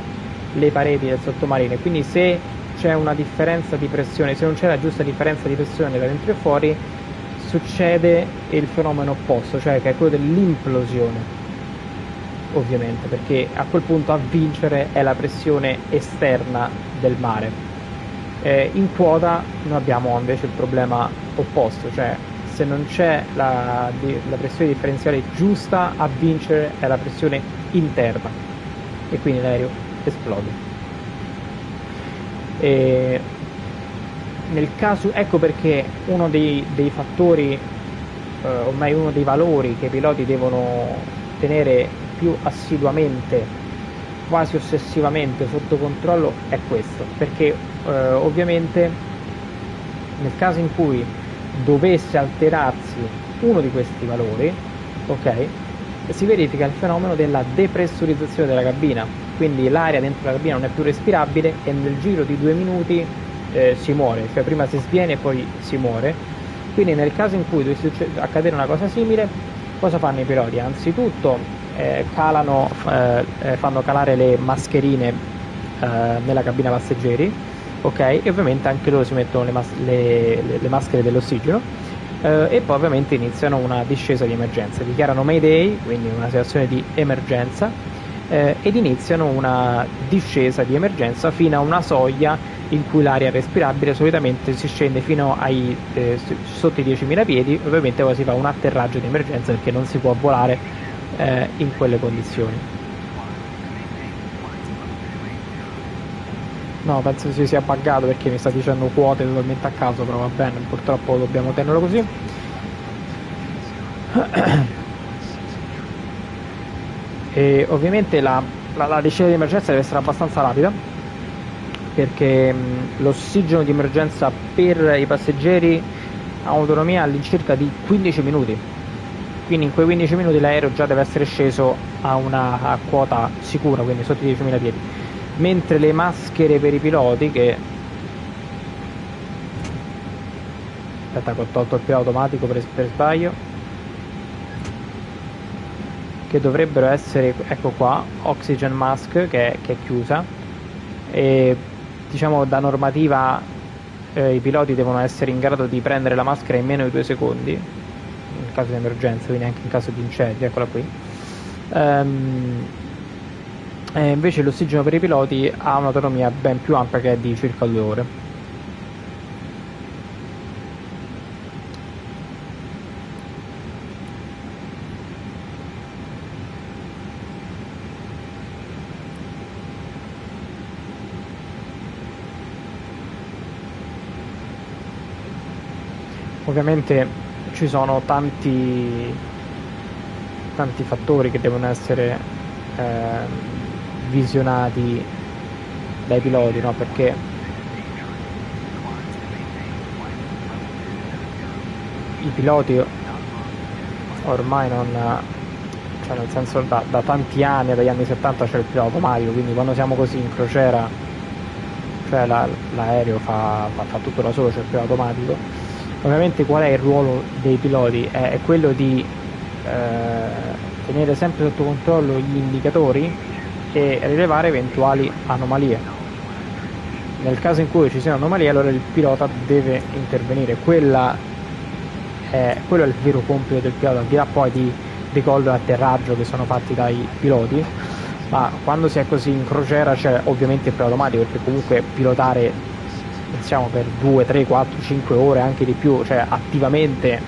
le pareti del sottomarino, e quindi se c'è una differenza di pressione, se non c'è la giusta differenza di pressione da dentro e fuori, succede il fenomeno opposto, cioè che è quello dell'implosione, ovviamente, perché a quel punto a vincere è la pressione esterna del mare. In quota noi abbiamo invece il problema opposto, cioè se non c'è la pressione differenziale giusta, a vincere è la pressione interna e quindi l'aereo esplode. Nel caso, ecco perché uno dei fattori o meglio uno dei valori che i piloti devono tenere più assiduamente, quasi ossessivamente sotto controllo è questo, perché ovviamente nel caso in cui dovesse alterarsi uno di questi valori, ok, si verifica il fenomeno della depressurizzazione della cabina, quindi l'aria dentro la cabina non è più respirabile e nel giro di 2 minuti si muore, cioè prima si sviene e poi si muore. Quindi nel caso in cui dovesse accadere una cosa simile, cosa fanno i piloti? Anzitutto fanno calare le mascherine nella cabina passeggeri, ok, e ovviamente anche loro si mettono le maschere dell'ossigeno, e poi ovviamente iniziano una discesa di emergenza, dichiarano Mayday, quindi una situazione di emergenza, ed iniziano una discesa di emergenza fino a una soglia in cui l'aria è respirabile. Solitamente si scende fino ai sotto i 10.000 piedi, ovviamente poi si fa un atterraggio di emergenza perché non si può volare in quelle condizioni. No, penso si sia buggato perché mi sta dicendo quote totalmente a caso, però va bene, purtroppo dobbiamo tenerlo così. E ovviamente la discesa di emergenza deve essere abbastanza rapida, perché l'ossigeno di emergenza per i passeggeri ha un'autonomia all'incirca di 15 minuti, quindi in quei 15 minuti l'aereo già deve essere sceso a una quota sicura, quindi sotto i 10.000 piedi, mentre le maschere per i piloti che... Aspetta che ho tolto il pilota automatico per sbaglio, che dovrebbero essere, ecco qua, Oxygen Mask che è chiusa, e diciamo da normativa i piloti devono essere in grado di prendere la maschera in meno di 2 secondi in caso di emergenza, quindi anche in caso di incendio, eccola qui. E invece l'ossigeno per i piloti ha un'autonomia ben più ampia, che è di circa 2 ore. Ovviamente ci sono tanti fattori che devono essere visionati dai piloti, no? Perché i piloti ormai non, cioè nel senso da tanti anni, dagli anni 70 c'è il pilota automatico, quindi quando siamo così in crociera, cioè l'aereo fa tutto da solo, c'è il pilota automatico. Ovviamente qual è il ruolo dei piloti? È quello di tenere sempre sotto controllo gli indicatori e rilevare eventuali anomalie. Nel caso in cui ci siano anomalie, allora il pilota deve intervenire. Quello è il vero compito del pilota, al di là poi di decollo e atterraggio che sono fatti dai piloti, ma quando si è così in crociera c'è ovviamente il pilota automatico, perché comunque pilotare, pensiamo, per 2, 3, 4, 5 ore, anche di più, cioè attivamente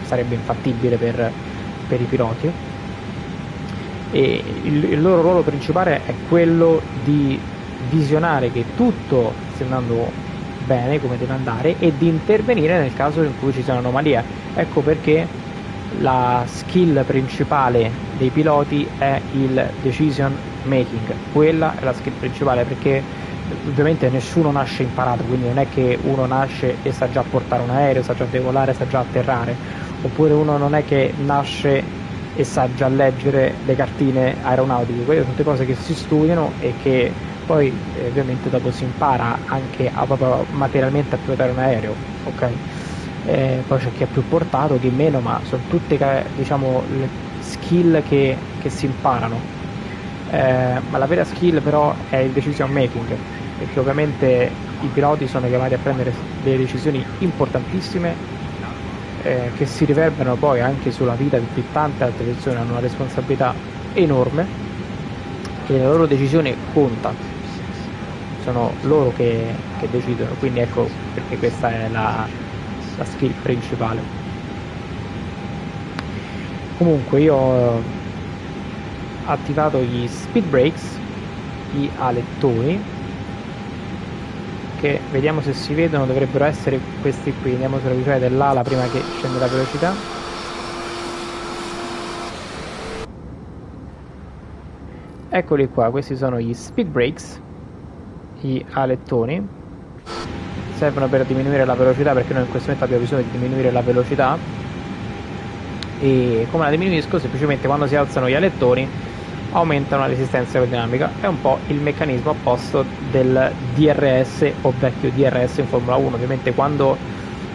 sarebbe infattibile per i piloti, e il loro ruolo principale è quello di visionare che tutto stia andando bene come deve andare e di intervenire nel caso in cui ci sia un'anomalia. Ecco perché la skill principale dei piloti è il decision making, quella è la skill principale, perché ovviamente nessuno nasce imparato, quindi non è che uno nasce e sa già portare un aereo, sa già decolare, sa già atterrare, oppure uno non è che nasce e sa già leggere le cartine aeronautiche. Quelle sono tutte cose che si studiano e che poi ovviamente dopo si impara anche proprio materialmente a pilotare un aereo, ok? Poi c'è chi è più portato, chi meno, ma sono tutte, diciamo, le skill che si imparano. Ma la vera skill però è il decision making, perché ovviamente i piloti sono chiamati a prendere delle decisioni importantissime che si riverberano poi anche sulla vita di tante altre persone, hanno una responsabilità enorme e le loro decisioni contano, sono loro che decidono, quindi ecco perché questa è la skill principale. Comunque io ho attivato gli speed brakes, gli alettoni, che vediamo se si vedono, dovrebbero essere questi qui. Andiamo sulla visuale dell'ala prima che scenda la velocità. Eccoli qua, questi sono gli speed brakes, gli alettoni, servono per diminuire la velocità, perché noi in questo momento abbiamo bisogno di diminuire la velocità. E come la diminuisco? Semplicemente quando si alzano gli alettoni aumentano la resistenza aerodinamica. È un po' il meccanismo opposto del DRS o vecchio DRS in Formula 1. Ovviamente quando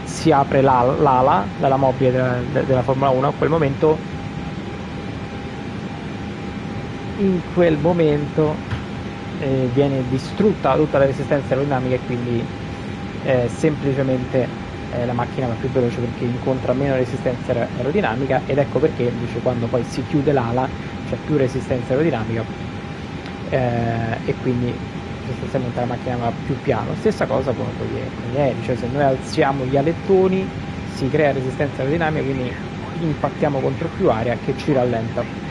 si apre l'ala mobile della Formula 1, in quel momento viene distrutta tutta la resistenza aerodinamica, e quindi semplicemente la macchina va più veloce perché incontra meno resistenza aerodinamica, ed ecco perché invece quando poi si chiude l'ala c'è più resistenza aerodinamica, e quindi sostanzialmente la macchina va più piano. Stessa cosa con gli aerei, cioè se noi alziamo gli alettoni si crea resistenza aerodinamica, quindi impattiamo contro più aria che ci rallenta.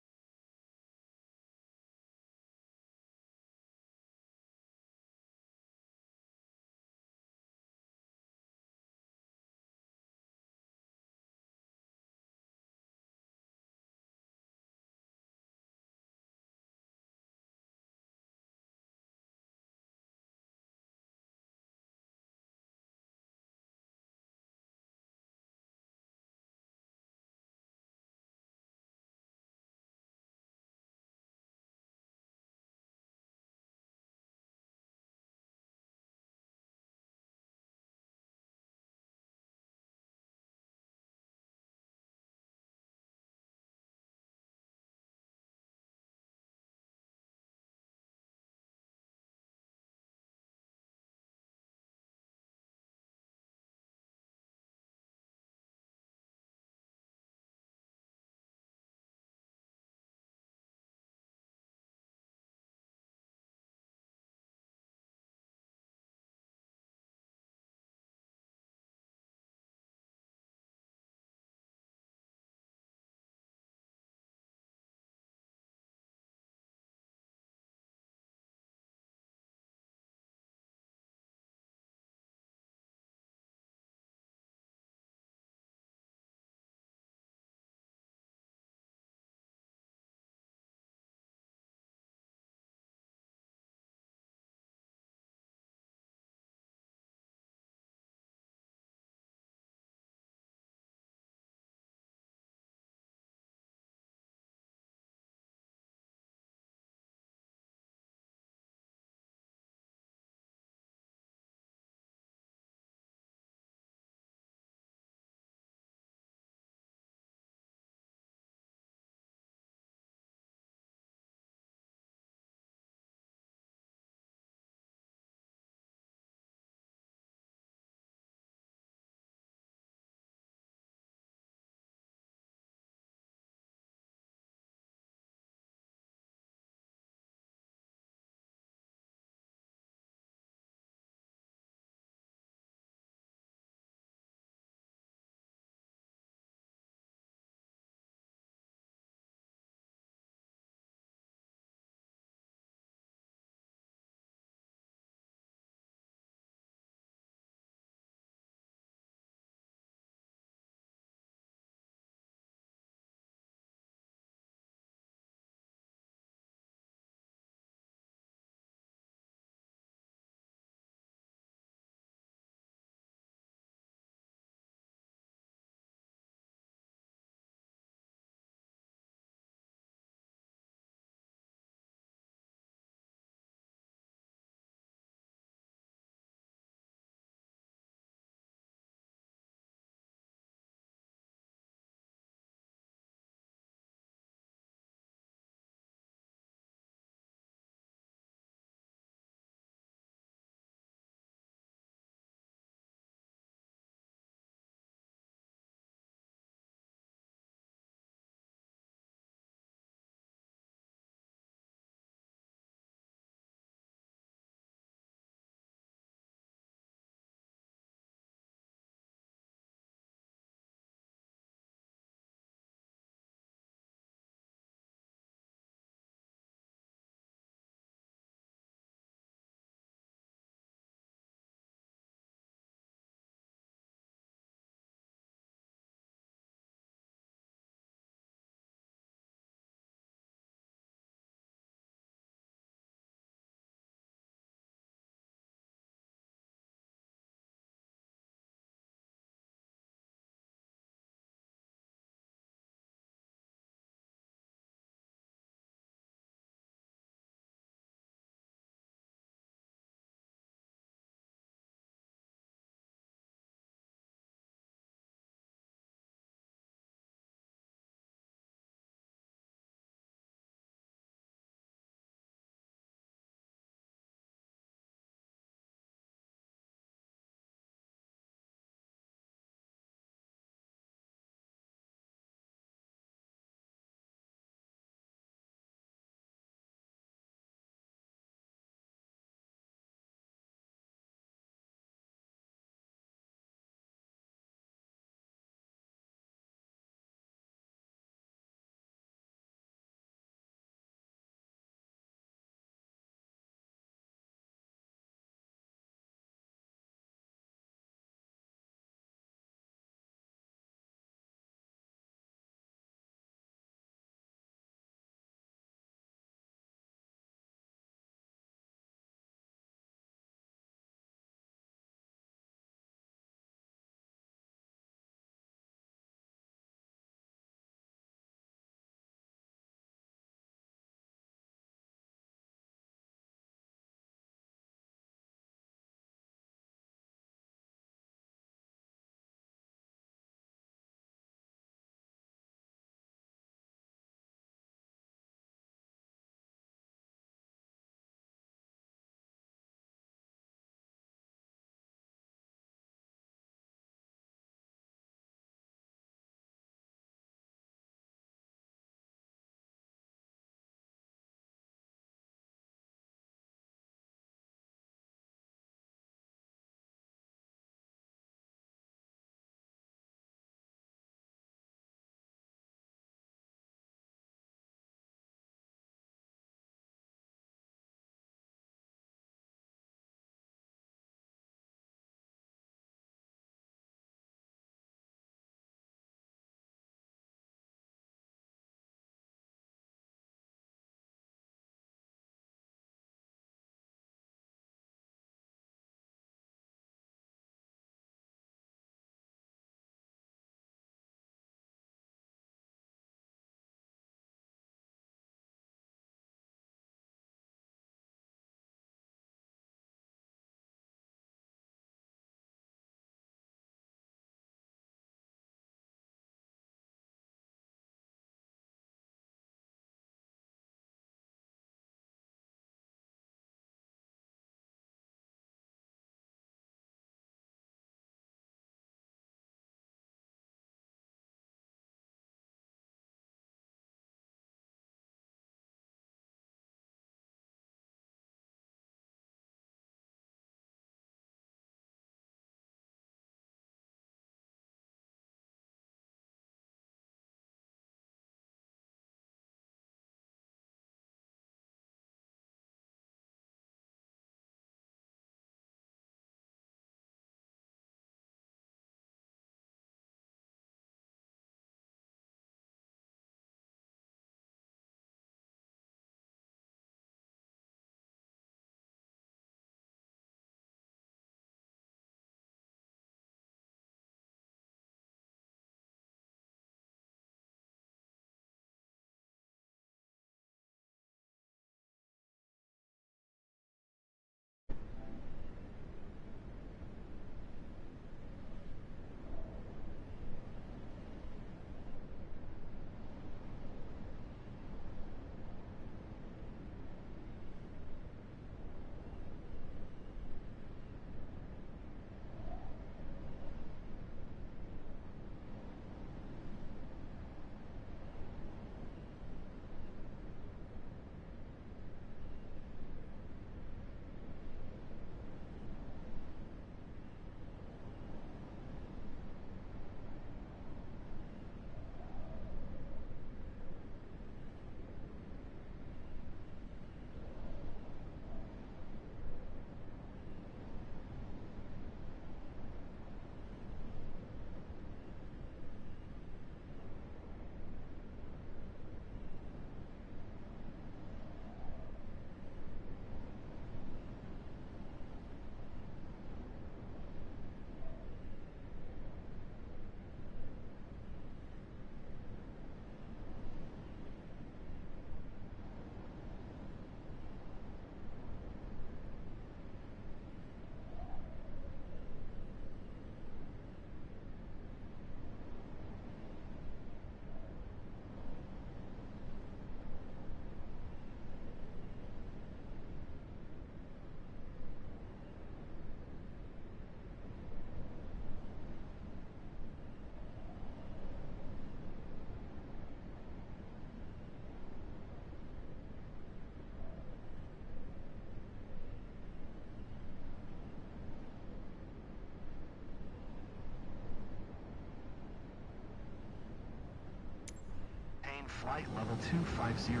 flight level 250.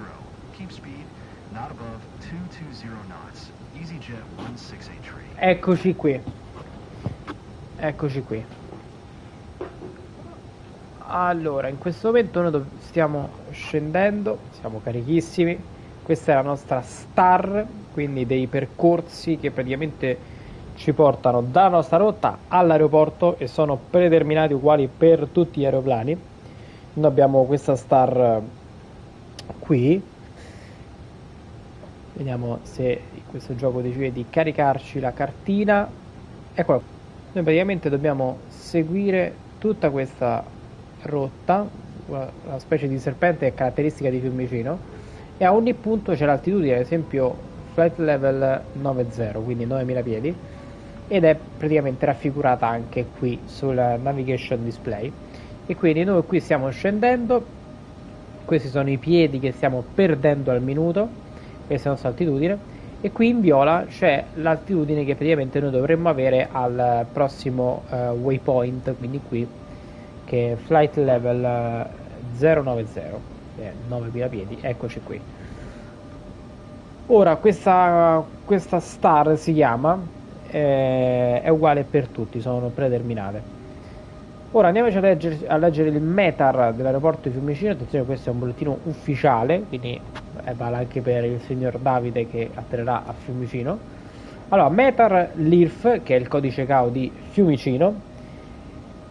Keep speed not above 220 knots. EasyJet 168. Eccoci qui. Eccoci qui. Allora, in questo momento noi stiamo scendendo, siamo carichissimi. Questa è la nostra star, quindi dei percorsi che praticamente ci portano dalla nostra rotta all'aeroporto e sono predeterminati uguali per tutti gli aeroplani. Noi abbiamo questa star qui. Vediamo se questo gioco decide di caricarci la cartina. Eccola. Noi praticamente dobbiamo seguire tutta questa rotta, una specie di serpente che è caratteristica di Fiumicino, e a ogni punto c'è l'altitudine, ad esempio flight level 90, quindi 9000 piedi, ed è praticamente raffigurata anche qui sul navigation display. E quindi noi qui stiamo scendendo, questi sono i piedi che stiamo perdendo al minuto, questa è la nostra altitudine, e qui in viola c'è l'altitudine che praticamente noi dovremmo avere al prossimo waypoint, quindi qui, che è flight level 090, 9000 piedi. Eccoci qui. Ora questa star si chiama, è uguale per tutti, sono predeterminate. Ora andiamoci a leggere il METAR dell'aeroporto di Fiumicino. Attenzione, questo è un bollettino ufficiale, quindi vale anche per il signor Davide che atterrerà a Fiumicino. Allora, METAR LIRF, che è il codice CAO di Fiumicino.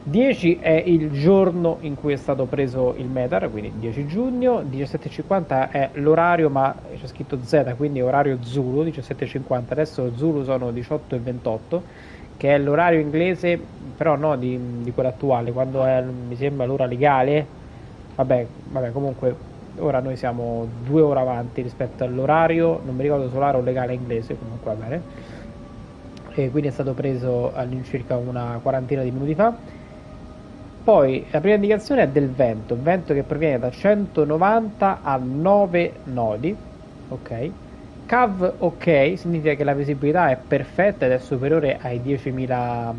10 è il giorno in cui è stato preso il METAR, quindi 10 giugno. 17.50 è l'orario, ma c'è scritto Z, quindi orario Zulu. 17.50, adesso Zulu sono 18.28, che è l'orario inglese, però no di quello attuale, quando è, mi sembra, l'ora legale. Vabbè, comunque ora noi siamo 2 ore avanti rispetto all'orario, non mi ricordo solare o legale inglese, comunque va bene. E quindi è stato preso all'incirca una quarantina di minuti fa. Poi la prima indicazione è del vento che proviene da 190 a 9 nodi, ok. CAV ok, significa che la visibilità è perfetta ed è superiore ai 10.000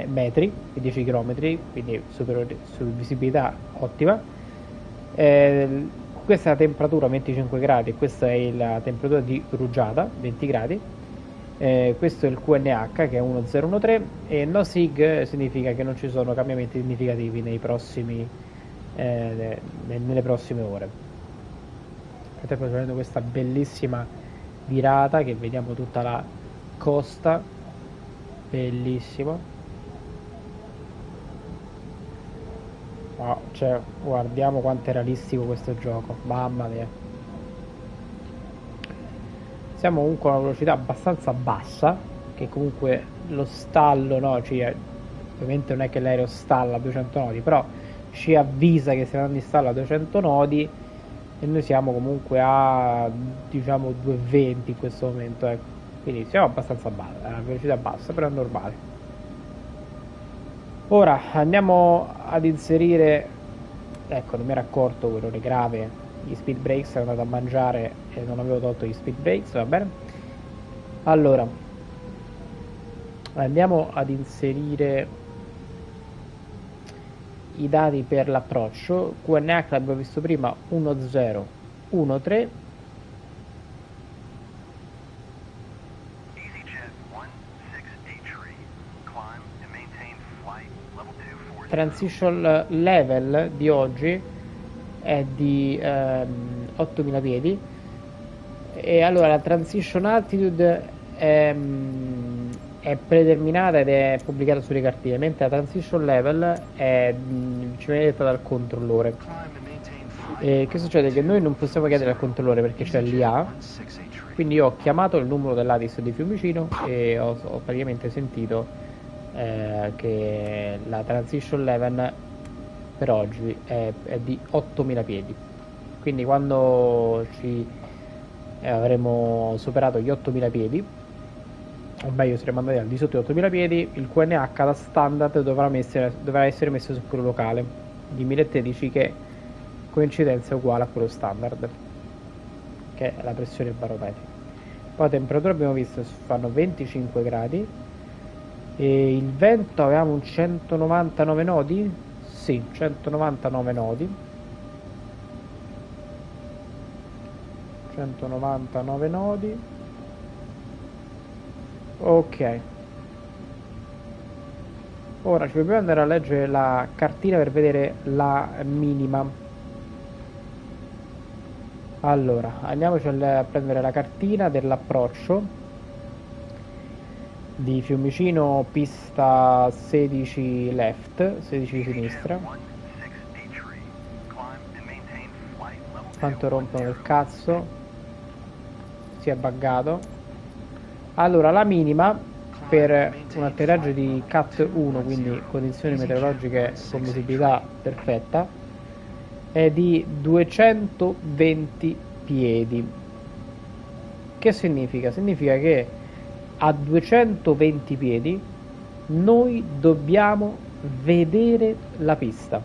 metri, 10 km, quindi superiore su visibilità ottima. Questa è la temperatura 25 gradi e questa è la temperatura di rugiada 20 gradi. Questo è il QNH che è 1013 e no SIG significa che non ci sono cambiamenti significativi nelle prossime ore. State facendo questa bellissima virata che vediamo tutta la costa, bellissima. Oh, cioè, guardiamo quanto è realistico questo gioco, mamma mia. Siamo comunque a una velocità abbastanza bassa, che comunque lo stallo, no, ovviamente non è che l'aereo stalla a 200 nodi, però ci avvisa che stiamo andando in stallo a 200 nodi e noi siamo comunque a, diciamo, 220 in questo momento, ecco. Quindi siamo abbastanza bassa, a velocità bassa, però è normale. Ora andiamo ad inserire, ecco, non mi ero accorto, quello grave, gli speed brakes, sono andato a mangiare e non avevo tolto gli speed brakes, va bene. Allora andiamo ad inserire i dati per l'approccio. QNH l'abbiamo visto prima, 1013. EasyJet 168. Climb and maintain flight level 240. Transition level di oggi è di 8000 piedi. E allora la transition altitude è predeterminata ed è pubblicata sulle cartine, mentre la transition level ci viene detta dal controllore. Che succede? Che noi non possiamo chiedere al controllore perché c'è l'IA, quindi io ho chiamato il numero dell'ATIS di Fiumicino e ho praticamente sentito che la transition level per oggi è di 8000 piedi, quindi quando avremo superato gli 8000 piedi, o meglio saremo andati al di sotto di 8000 piedi, il QNH da standard dovrà essere messo su quello locale di 1013, che coincidenza è uguale a quello standard, che è la pressione barometrica. Poi la temperatura abbiamo visto fanno 25 gradi e il vento avevamo un 199 nodi, sì, 199 nodi, 199 nodi. Ok, ora ci dobbiamo andare a leggere la cartina per vedere la minima. Allora, andiamoci a prendere la cartina dell'approccio di Fiumicino, pista 16 left, 16 sinistra. Quanto rompono il cazzo, si è buggato. Allora, la minima per un atterraggio di Cat 1, quindi condizioni meteorologiche con visibilità perfetta, è di 220 piedi. Che significa? Significa che a 220 piedi noi dobbiamo vedere la pista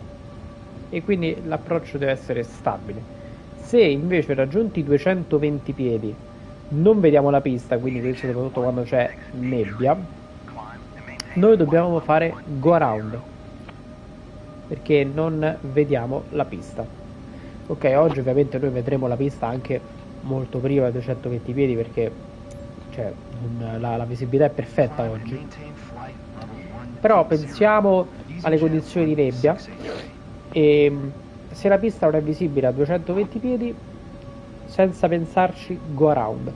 e quindi l'approccio deve essere stabile. Se invece raggiunti i 220 piedi non vediamo la pista, quindi questo soprattutto quando c'è nebbia, noi dobbiamo fare go around perché non vediamo la pista. Ok, oggi ovviamente noi vedremo la pista anche molto prima dei 220 piedi perché cioè, la visibilità è perfetta oggi, però pensiamo alle condizioni di nebbia e se la pista non è visibile a 220 piedi, senza pensarci go around.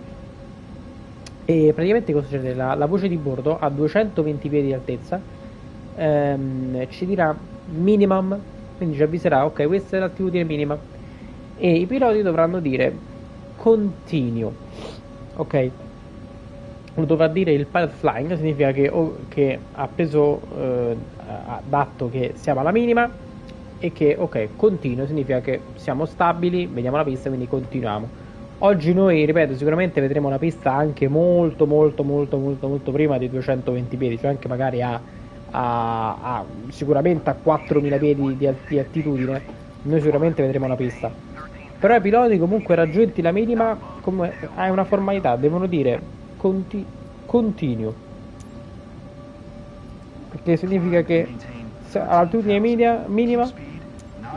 E praticamente cosa succede? La voce di bordo a 220 piedi di altezza ci dirà minimum, quindi ci avviserà ok, questa è l'altitudine minima e i piloti dovranno dire continue. Ok, lo dovrà dire il pilot flying, significa che ha preso d'atto che siamo alla minima e che ok, continuo significa che siamo stabili, vediamo la pista, quindi continuiamo. Oggi noi, ripeto, sicuramente vedremo la pista anche molto prima di 220 piedi, cioè anche magari sicuramente a 4000 piedi di altitudine, noi sicuramente vedremo la pista. Però i piloti comunque raggiunti la minima, come è una formalità, devono dire continue, perché significa che all'altitudine minima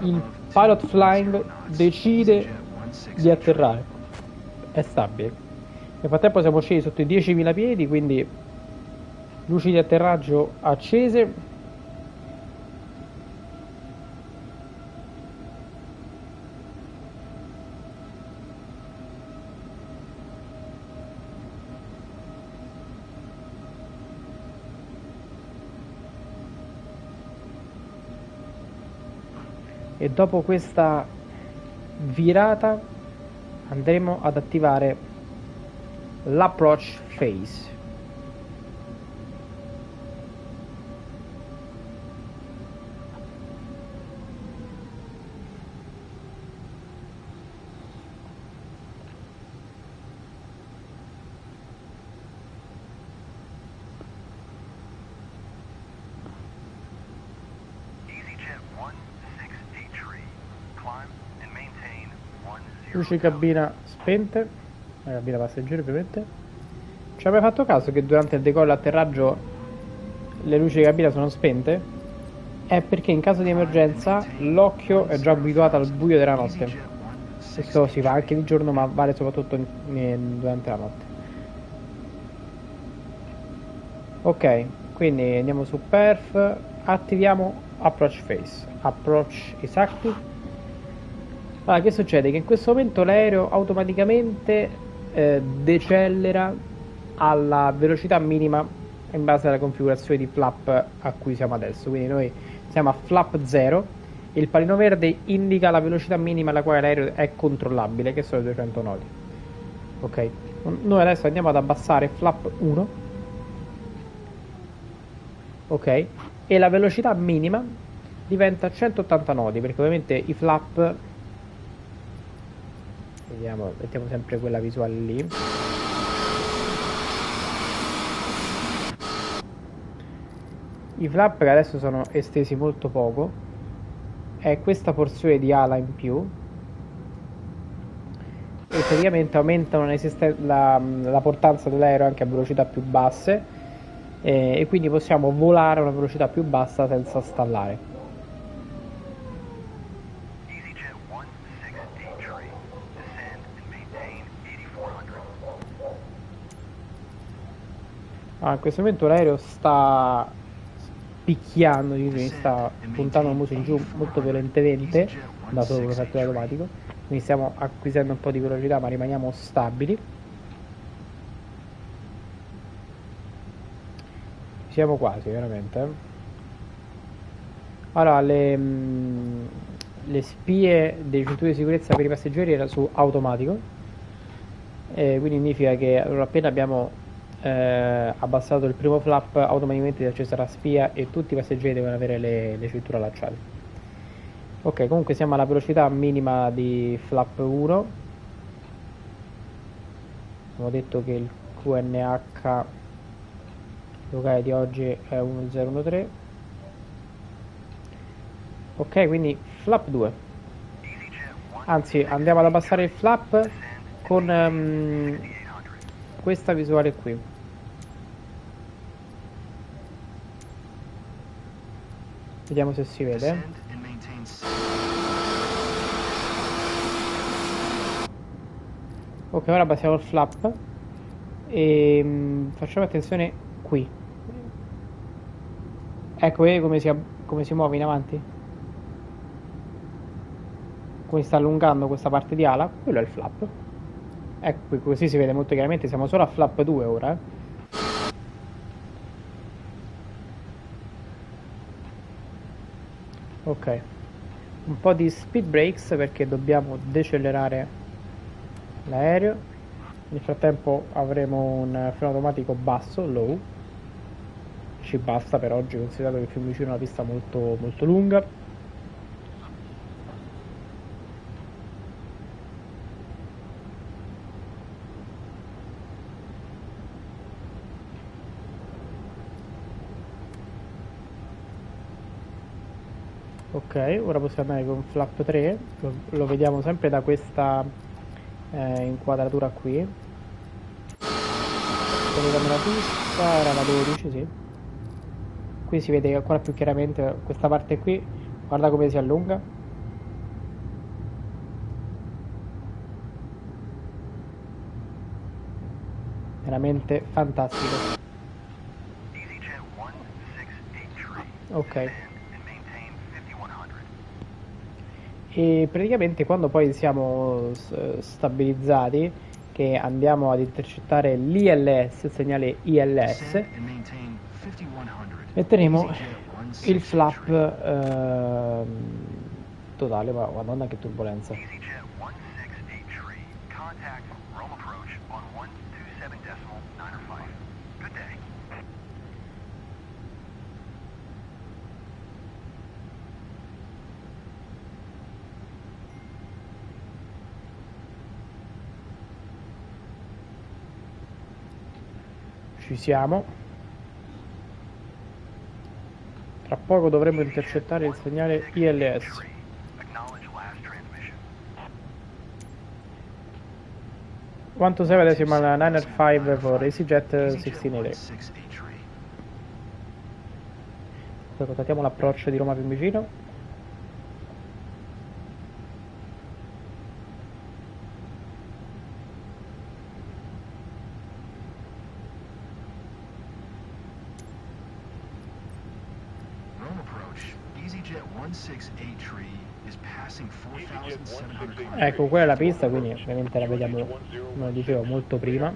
il pilot flying decide di atterrare, è stabile. Nel frattempo siamo scesi sotto i 10.000 piedi, quindi luci di atterraggio accese. E dopo questa virata andremo ad attivare l'approach phase. Luci cabina spente, la cabina passeggeri ovviamente. Ci avete fatto caso che durante il decollo e l'atterraggio le luci di cabina sono spente? È perché in caso di emergenza l'occhio è già abituato al buio della notte. Questo si fa anche di giorno, ma vale soprattutto durante la notte. Ok, quindi andiamo su perf, attiviamo approach phase. Approach is active. Allora, che succede? Che in questo momento l'aereo automaticamente decelera alla velocità minima in base alla configurazione di flap a cui siamo adesso. Quindi noi siamo a flap 0 e il pallino verde indica la velocità minima alla quale l'aereo è controllabile, che sono 200 nodi. Ok, noi adesso andiamo ad abbassare flap 1. Ok, e la velocità minima diventa 180 nodi, perché ovviamente i flap, vediamo, mettiamo sempre quella visuale lì. I flap che adesso sono estesi molto poco, è questa porzione di ala in più e praticamente aumentano la portanza dell'aereo anche a velocità più basse e quindi possiamo volare a una velocità più bassa senza stallare. In questo momento l'aereo sta picchiando, quindi sta puntando il muso in giù molto violentemente da solo come fattore automatico, quindi stiamo acquisendo un po' di velocità ma rimaniamo stabili. Siamo quasi veramente. Allora, le spie dei cinturoni di sicurezza per i passeggeri era su automatico, quindi significa che allora, appena abbiamo abbassato il primo flap automaticamente si è accesa la spia e tutti i passeggeri devono avere le cinture allacciate. Ok, comunque siamo alla velocità minima di flap 1. Abbiamo detto che il QNH locale di oggi è 1013. Ok, quindi flap 2. Anzi, andiamo ad abbassare il flap con questa visuale qui. Vediamo se si vede. Ok, ora abbassiamo il flap e facciamo attenzione qui. Ecco, vedi come si muove in avanti? Come sta allungando questa parte di ala? Quello è il flap. Ecco, qui così si vede molto chiaramente, siamo solo a flap 2 ora. Ok, un po' di speed brakes perché dobbiamo decelerare l'aereo. Nel frattempo avremo un freno automatico basso, low. Ci basta per oggi, considerato che Fiumicino è una pista molto, molto lunga. Ok, ora possiamo andare con flap 3, lo vediamo sempre da questa inquadratura qui. Telecamera la pista, era la 12, sì. Qui si vede ancora più chiaramente questa parte qui, guarda come si allunga. Veramente fantastico. Ok. E praticamente quando poi siamo stabilizzati, che andiamo ad intercettare l'ILS, il segnale ILS, metteremo il flap totale, ma madonna che turbolenza. Ci siamo. Tra poco dovremo intercettare il segnale ILS. One to 7 decimal 905 for EasyJet 1680. Poi contattiamo l'approccio di Roma Fiumicino. Ecco, quella è la pista, quindi ovviamente la vediamo, come dicevo, molto prima.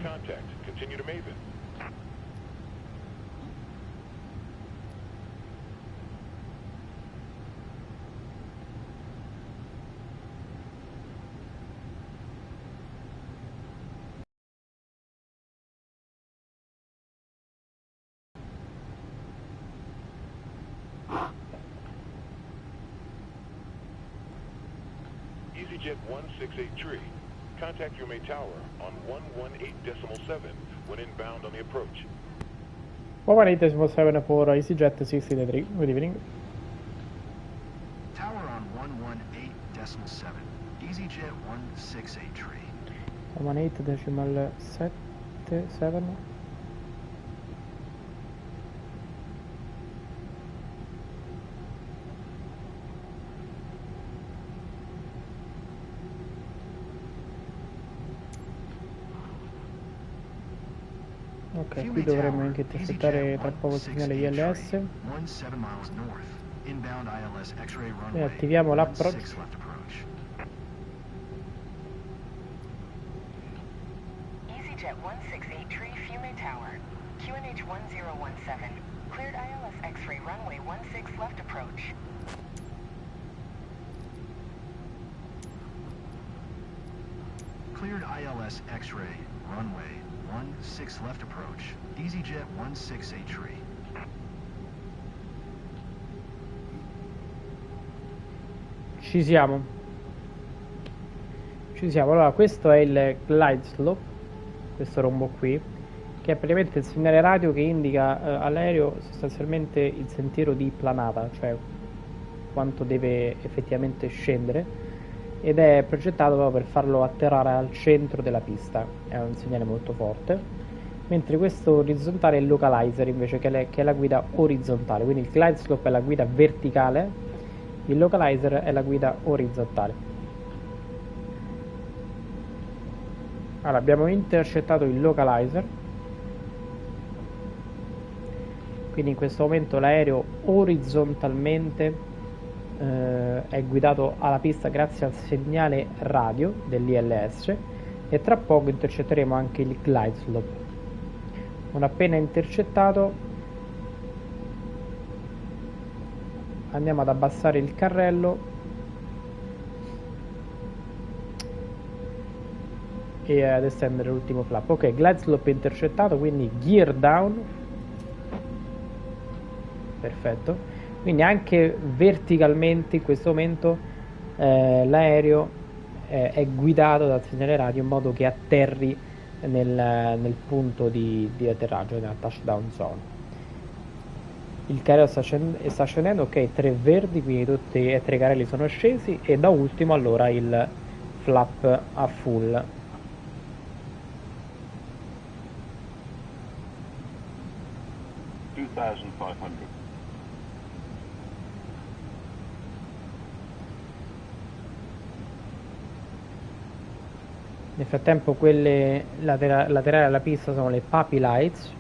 EasyJet 1683, contact your main tower on 118.7 when inbound on the approach. 118.7 for EasyJet 683. Good evening. Tower on 118.7, EasyJet 1683. 118.7. Ok, qui dovremmo anche intercettare tra poco il segnale ILS e attiviamo l'approach. EasyJet 168 Fiume Tower, QNH 1017, cleared ILS X-ray runway 16 left approach. Cleared ILS X-ray, runway 16 left approach. EasyJet 168. Ci siamo. Allora, questo è il glide slope, questo rombo qui, che è praticamente il segnale radio che indica all'aereo sostanzialmente il sentiero di planata, cioè quanto deve effettivamente scendere, ed è progettato proprio per farlo atterrare al centro della pista. È un segnale molto forte, mentre questo orizzontale è il localizer invece, che è la guida orizzontale. Quindi il glide slope è la guida verticale, il localizer è la guida orizzontale. Allora, abbiamo intercettato il localizer, quindi in questo momento l'aereo orizzontalmente è guidato alla pista grazie al segnale radio dell'ILS, e tra poco intercetteremo anche il glide slope. Non appena intercettato andiamo ad abbassare il carrello e ad estendere l'ultimo flap. Ok, glide slope intercettato, quindi gear down. Perfetto. Quindi anche verticalmente in questo momento l'aereo è guidato dal segnale radio in modo che atterri nel punto di atterraggio, nella touchdown zone. Il carrello sta scendendo, ok, 3 verdi, quindi tutti e 3 carrelli sono scesi, e da ultimo allora il flap a full. Nel frattempo quelle laterali alla pista sono le puppy lights,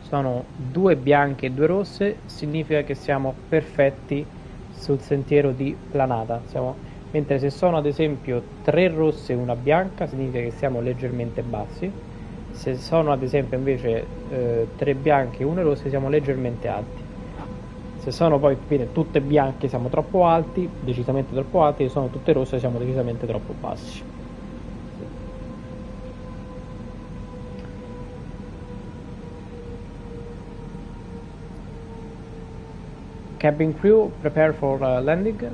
sono 2 bianche e 2 rosse, significa che siamo perfetti sul sentiero di planata. Mentre se sono ad esempio 3 rosse e 1 bianca significa che siamo leggermente bassi, se sono ad esempio invece 3 bianche e 1 rosse siamo leggermente alti. Se sono poi tutte bianche siamo troppo alti, decisamente troppo alti, se sono tutte rosse siamo decisamente troppo bassi. Cabin crew, prepare for landing.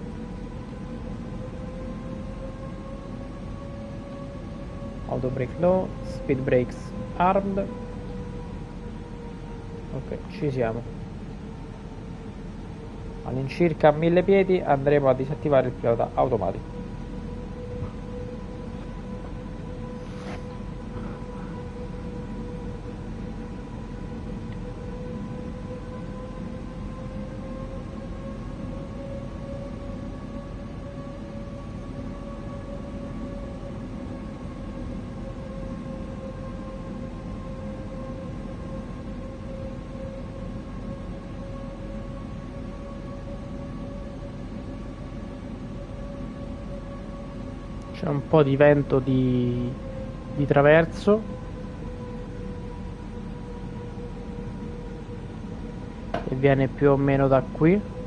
Auto brake low, speed brakes armed. Ok, ci siamo. All'incirca a 1000 piedi andremo a disattivare il pilota automatico. C'è un po' di vento di traverso e viene più o meno da qui.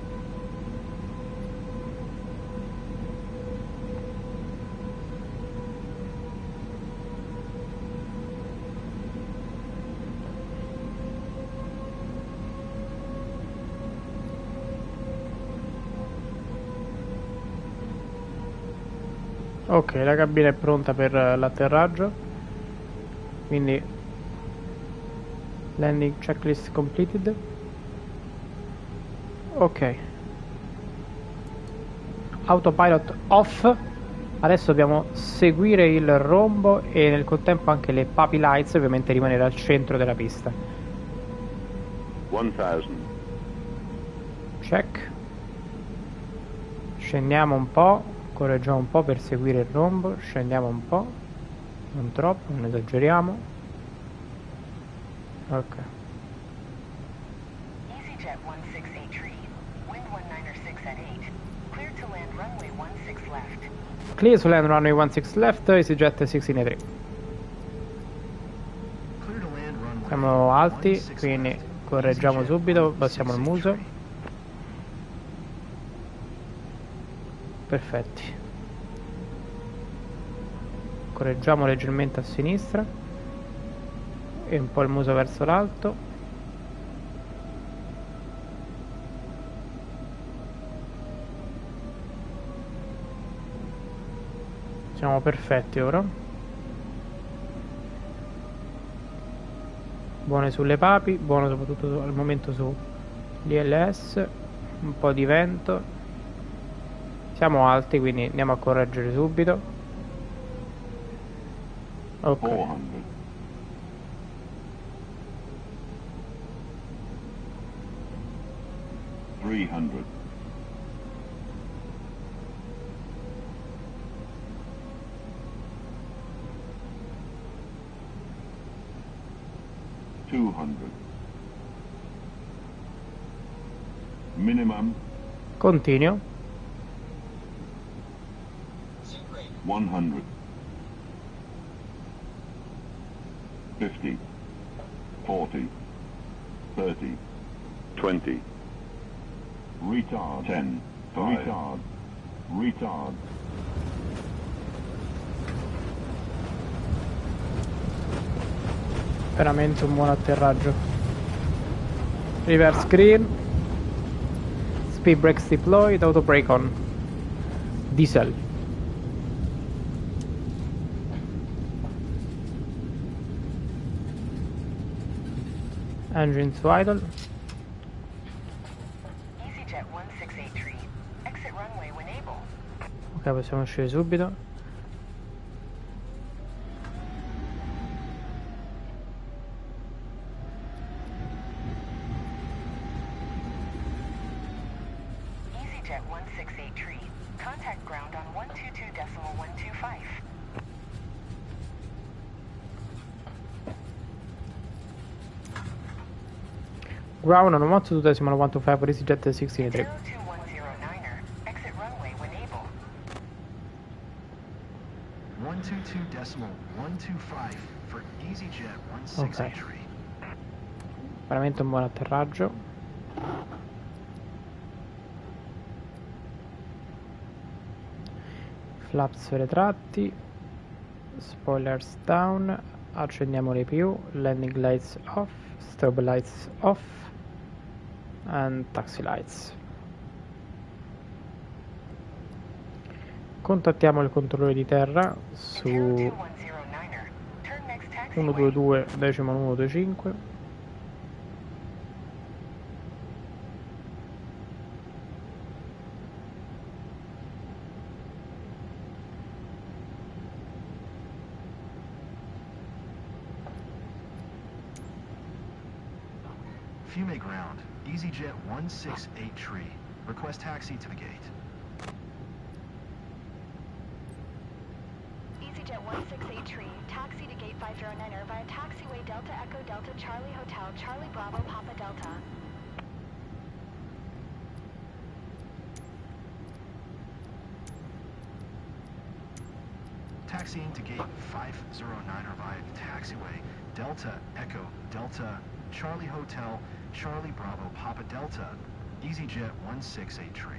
Ok, la cabina è pronta per l'atterraggio, quindi landing checklist completed. Ok, autopilot off. Adesso dobbiamo seguire il rombo e nel contempo anche le puppy lights, ovviamente rimanere al centro della pista. 1000. Check. Scendiamo un po', correggiamo un po' per seguire il rombo, scendiamo un po', non troppo, non esageriamo. Ok. EasyJet 168 wind 196 at 8, clear to land runway 16 left. Clear to land runway 16 left, EasyJet 1683. Clear to land runway Siamo alti, 16 quindi left. correggiamo EasyJet subito, abbassiamo il muso. 168. Perfetti. Correggiamo leggermente a sinistra e un po' il muso verso l'alto. Siamo perfetti ora. Buone sulle papi, buono soprattutto al momento sull'ILS, un po' di vento. Siamo alti, quindi andiamo a correggere subito. Ok. 400. 300. 200. Minimum Continuo. 100. 50. 40. 30. 20. Retard. 10. Retard. Retard. Veramente un buon atterraggio. Reverse green. Speed brakes deployed, auto brake on. Diesel. Engine to idle. EasyJet 1683, exit runway when able. Ok, possiamo uscire subito. EasyJet 1683, contact ground on 122.125. Ground on 122.125 for EasyJet 1683. 02109er, exit runway when able. 122.125 for EasyJet 1683. Veramente un buon atterraggio. Flaps retratti. Spoilers down. Accendiamo le più. Landing lights off. Strobe lights off. And taxi lights. Contattiamo il controllore di terra su 02109er, turn next taxiway. 122.125. Fiume ground. EasyJet 168 request taxi to the gate. EasyJet 1683, taxi to gate 509er via taxiway Delta Echo Delta Charlie Hotel Charlie Bravo Papa Delta. Taxiing to gate 509 via taxiway Delta Echo Delta Charlie Hotel Charlie Bravo Papa Delta EasyJet 1683.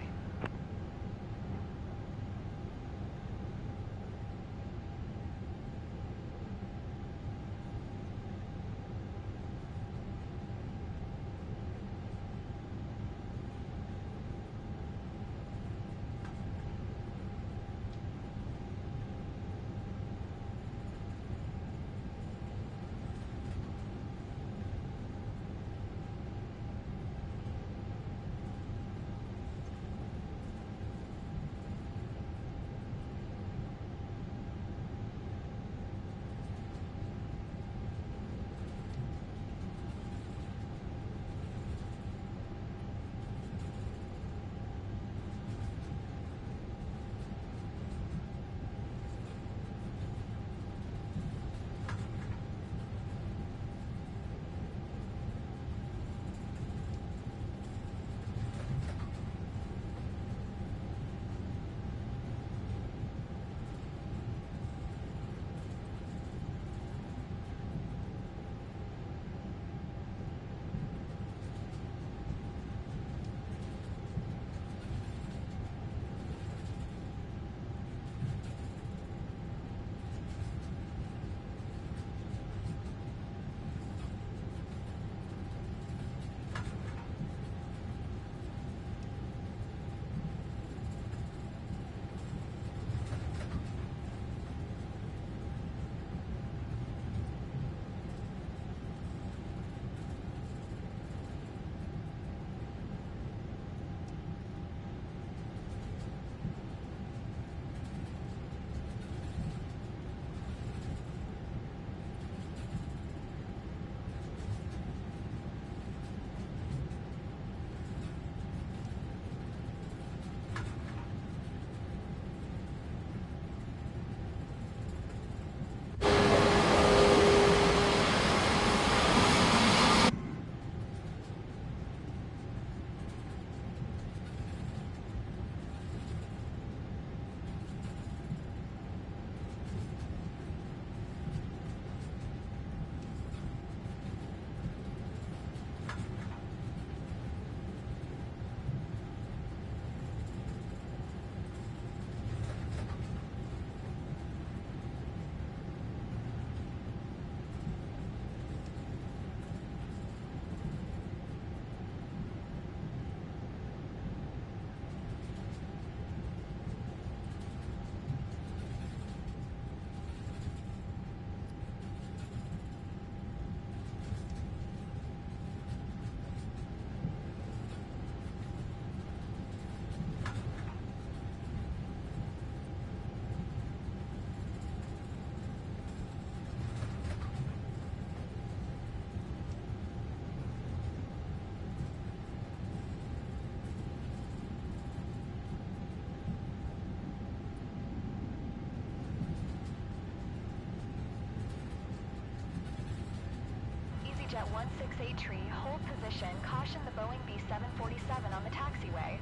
168 tree, hold position. Caution the Boeing B747 on the taxiway.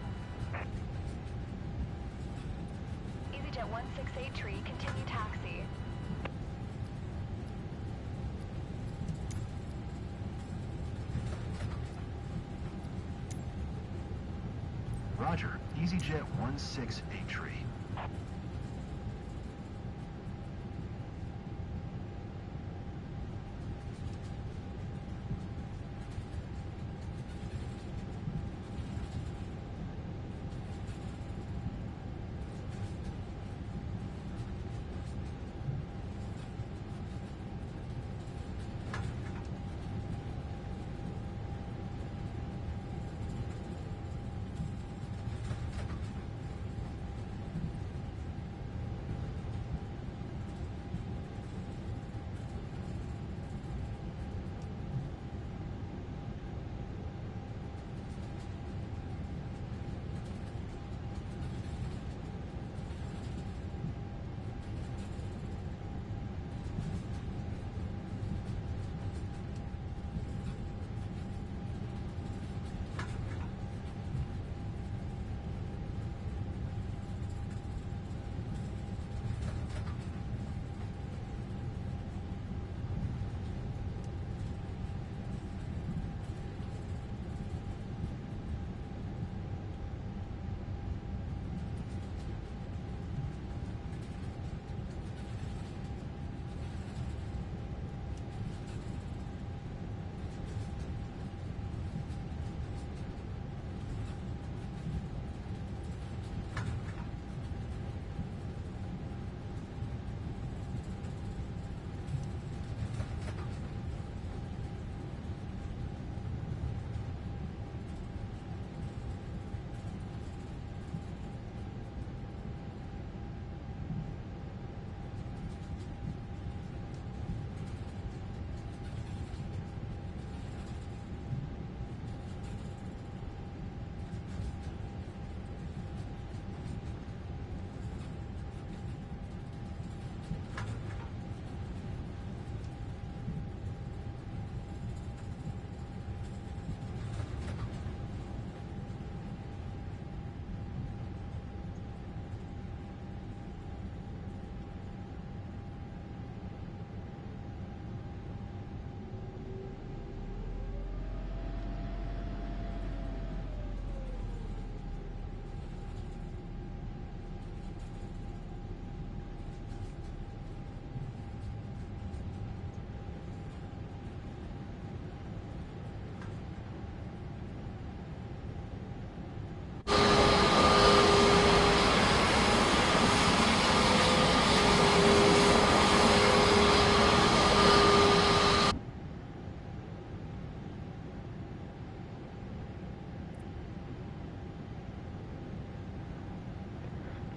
EasyJet 168 tree, continue taxi. Roger, EasyJet 168 tree.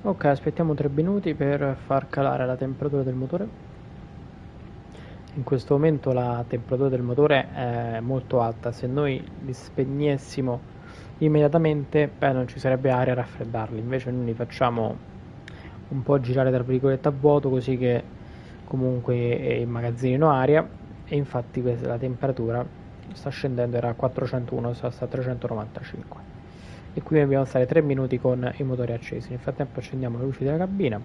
Ok, aspettiamo 3 minuti per far calare la temperatura del motore. In questo momento la temperatura del motore è molto alta, se noi li spegnessimo immediatamente non ci sarebbe aria a raffreddarli, invece noi li facciamo un po' girare tra virgolette a vuoto così che comunque immagazzinino aria, e infatti la temperatura sta scendendo, era a 401, sta a 395, e qui dobbiamo stare 3 minuti con i motori accesi. Nel frattempo accendiamo le luci della cabina.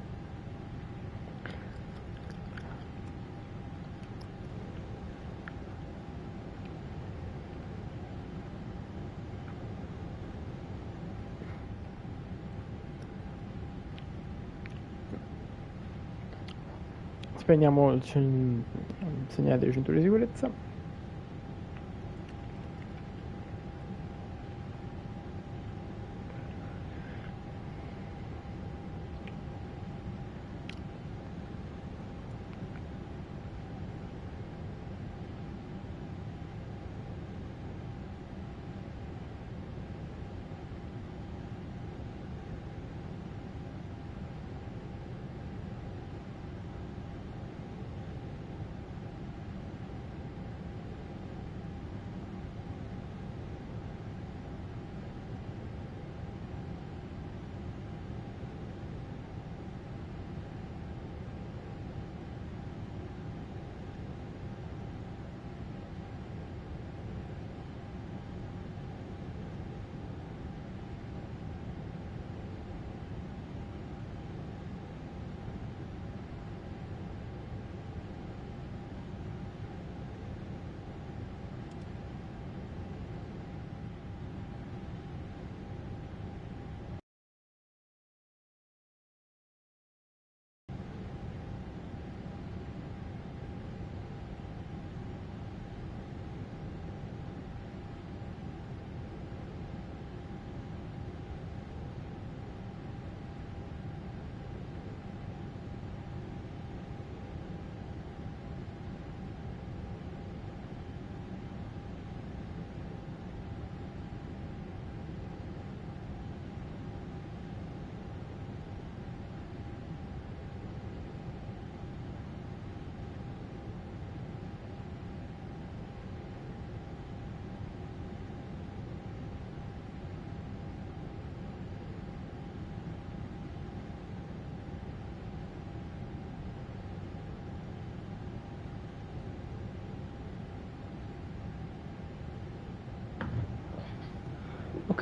Spegniamo il segnale delle cinture di sicurezza.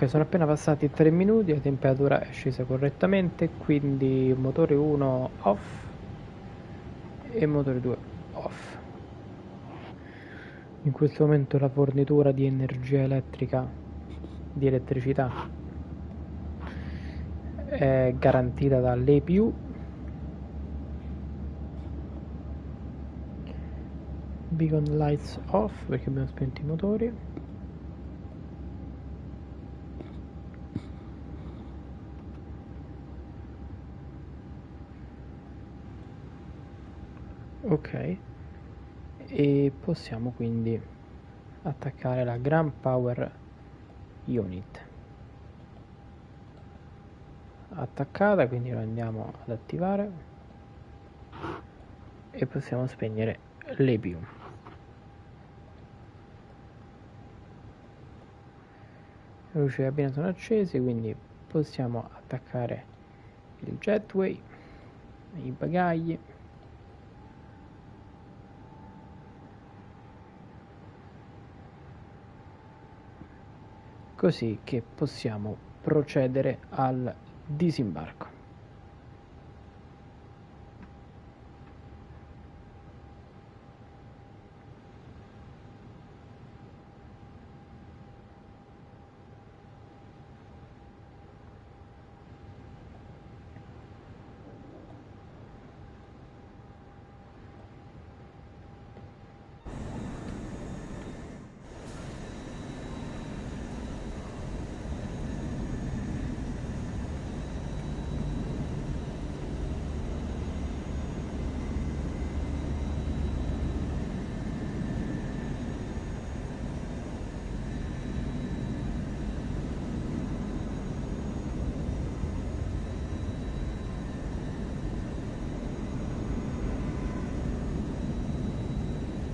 Ok, sono appena passati 3 minuti, la temperatura è scesa correttamente, quindi motore 1 off e motore 2 off. In questo momento la fornitura di energia elettrica, di elettricità, è garantita dall'EPU. Beacon lights off perché abbiamo spento i motori. Ok, e possiamo quindi attaccare la Ground Power Unit. Attaccata, quindi lo andiamo ad attivare e possiamo spegnere l'EPU. Le luci della cabina sono accese, quindi possiamo attaccare il jetway, i bagagli, così che possiamo procedere al disimbarco.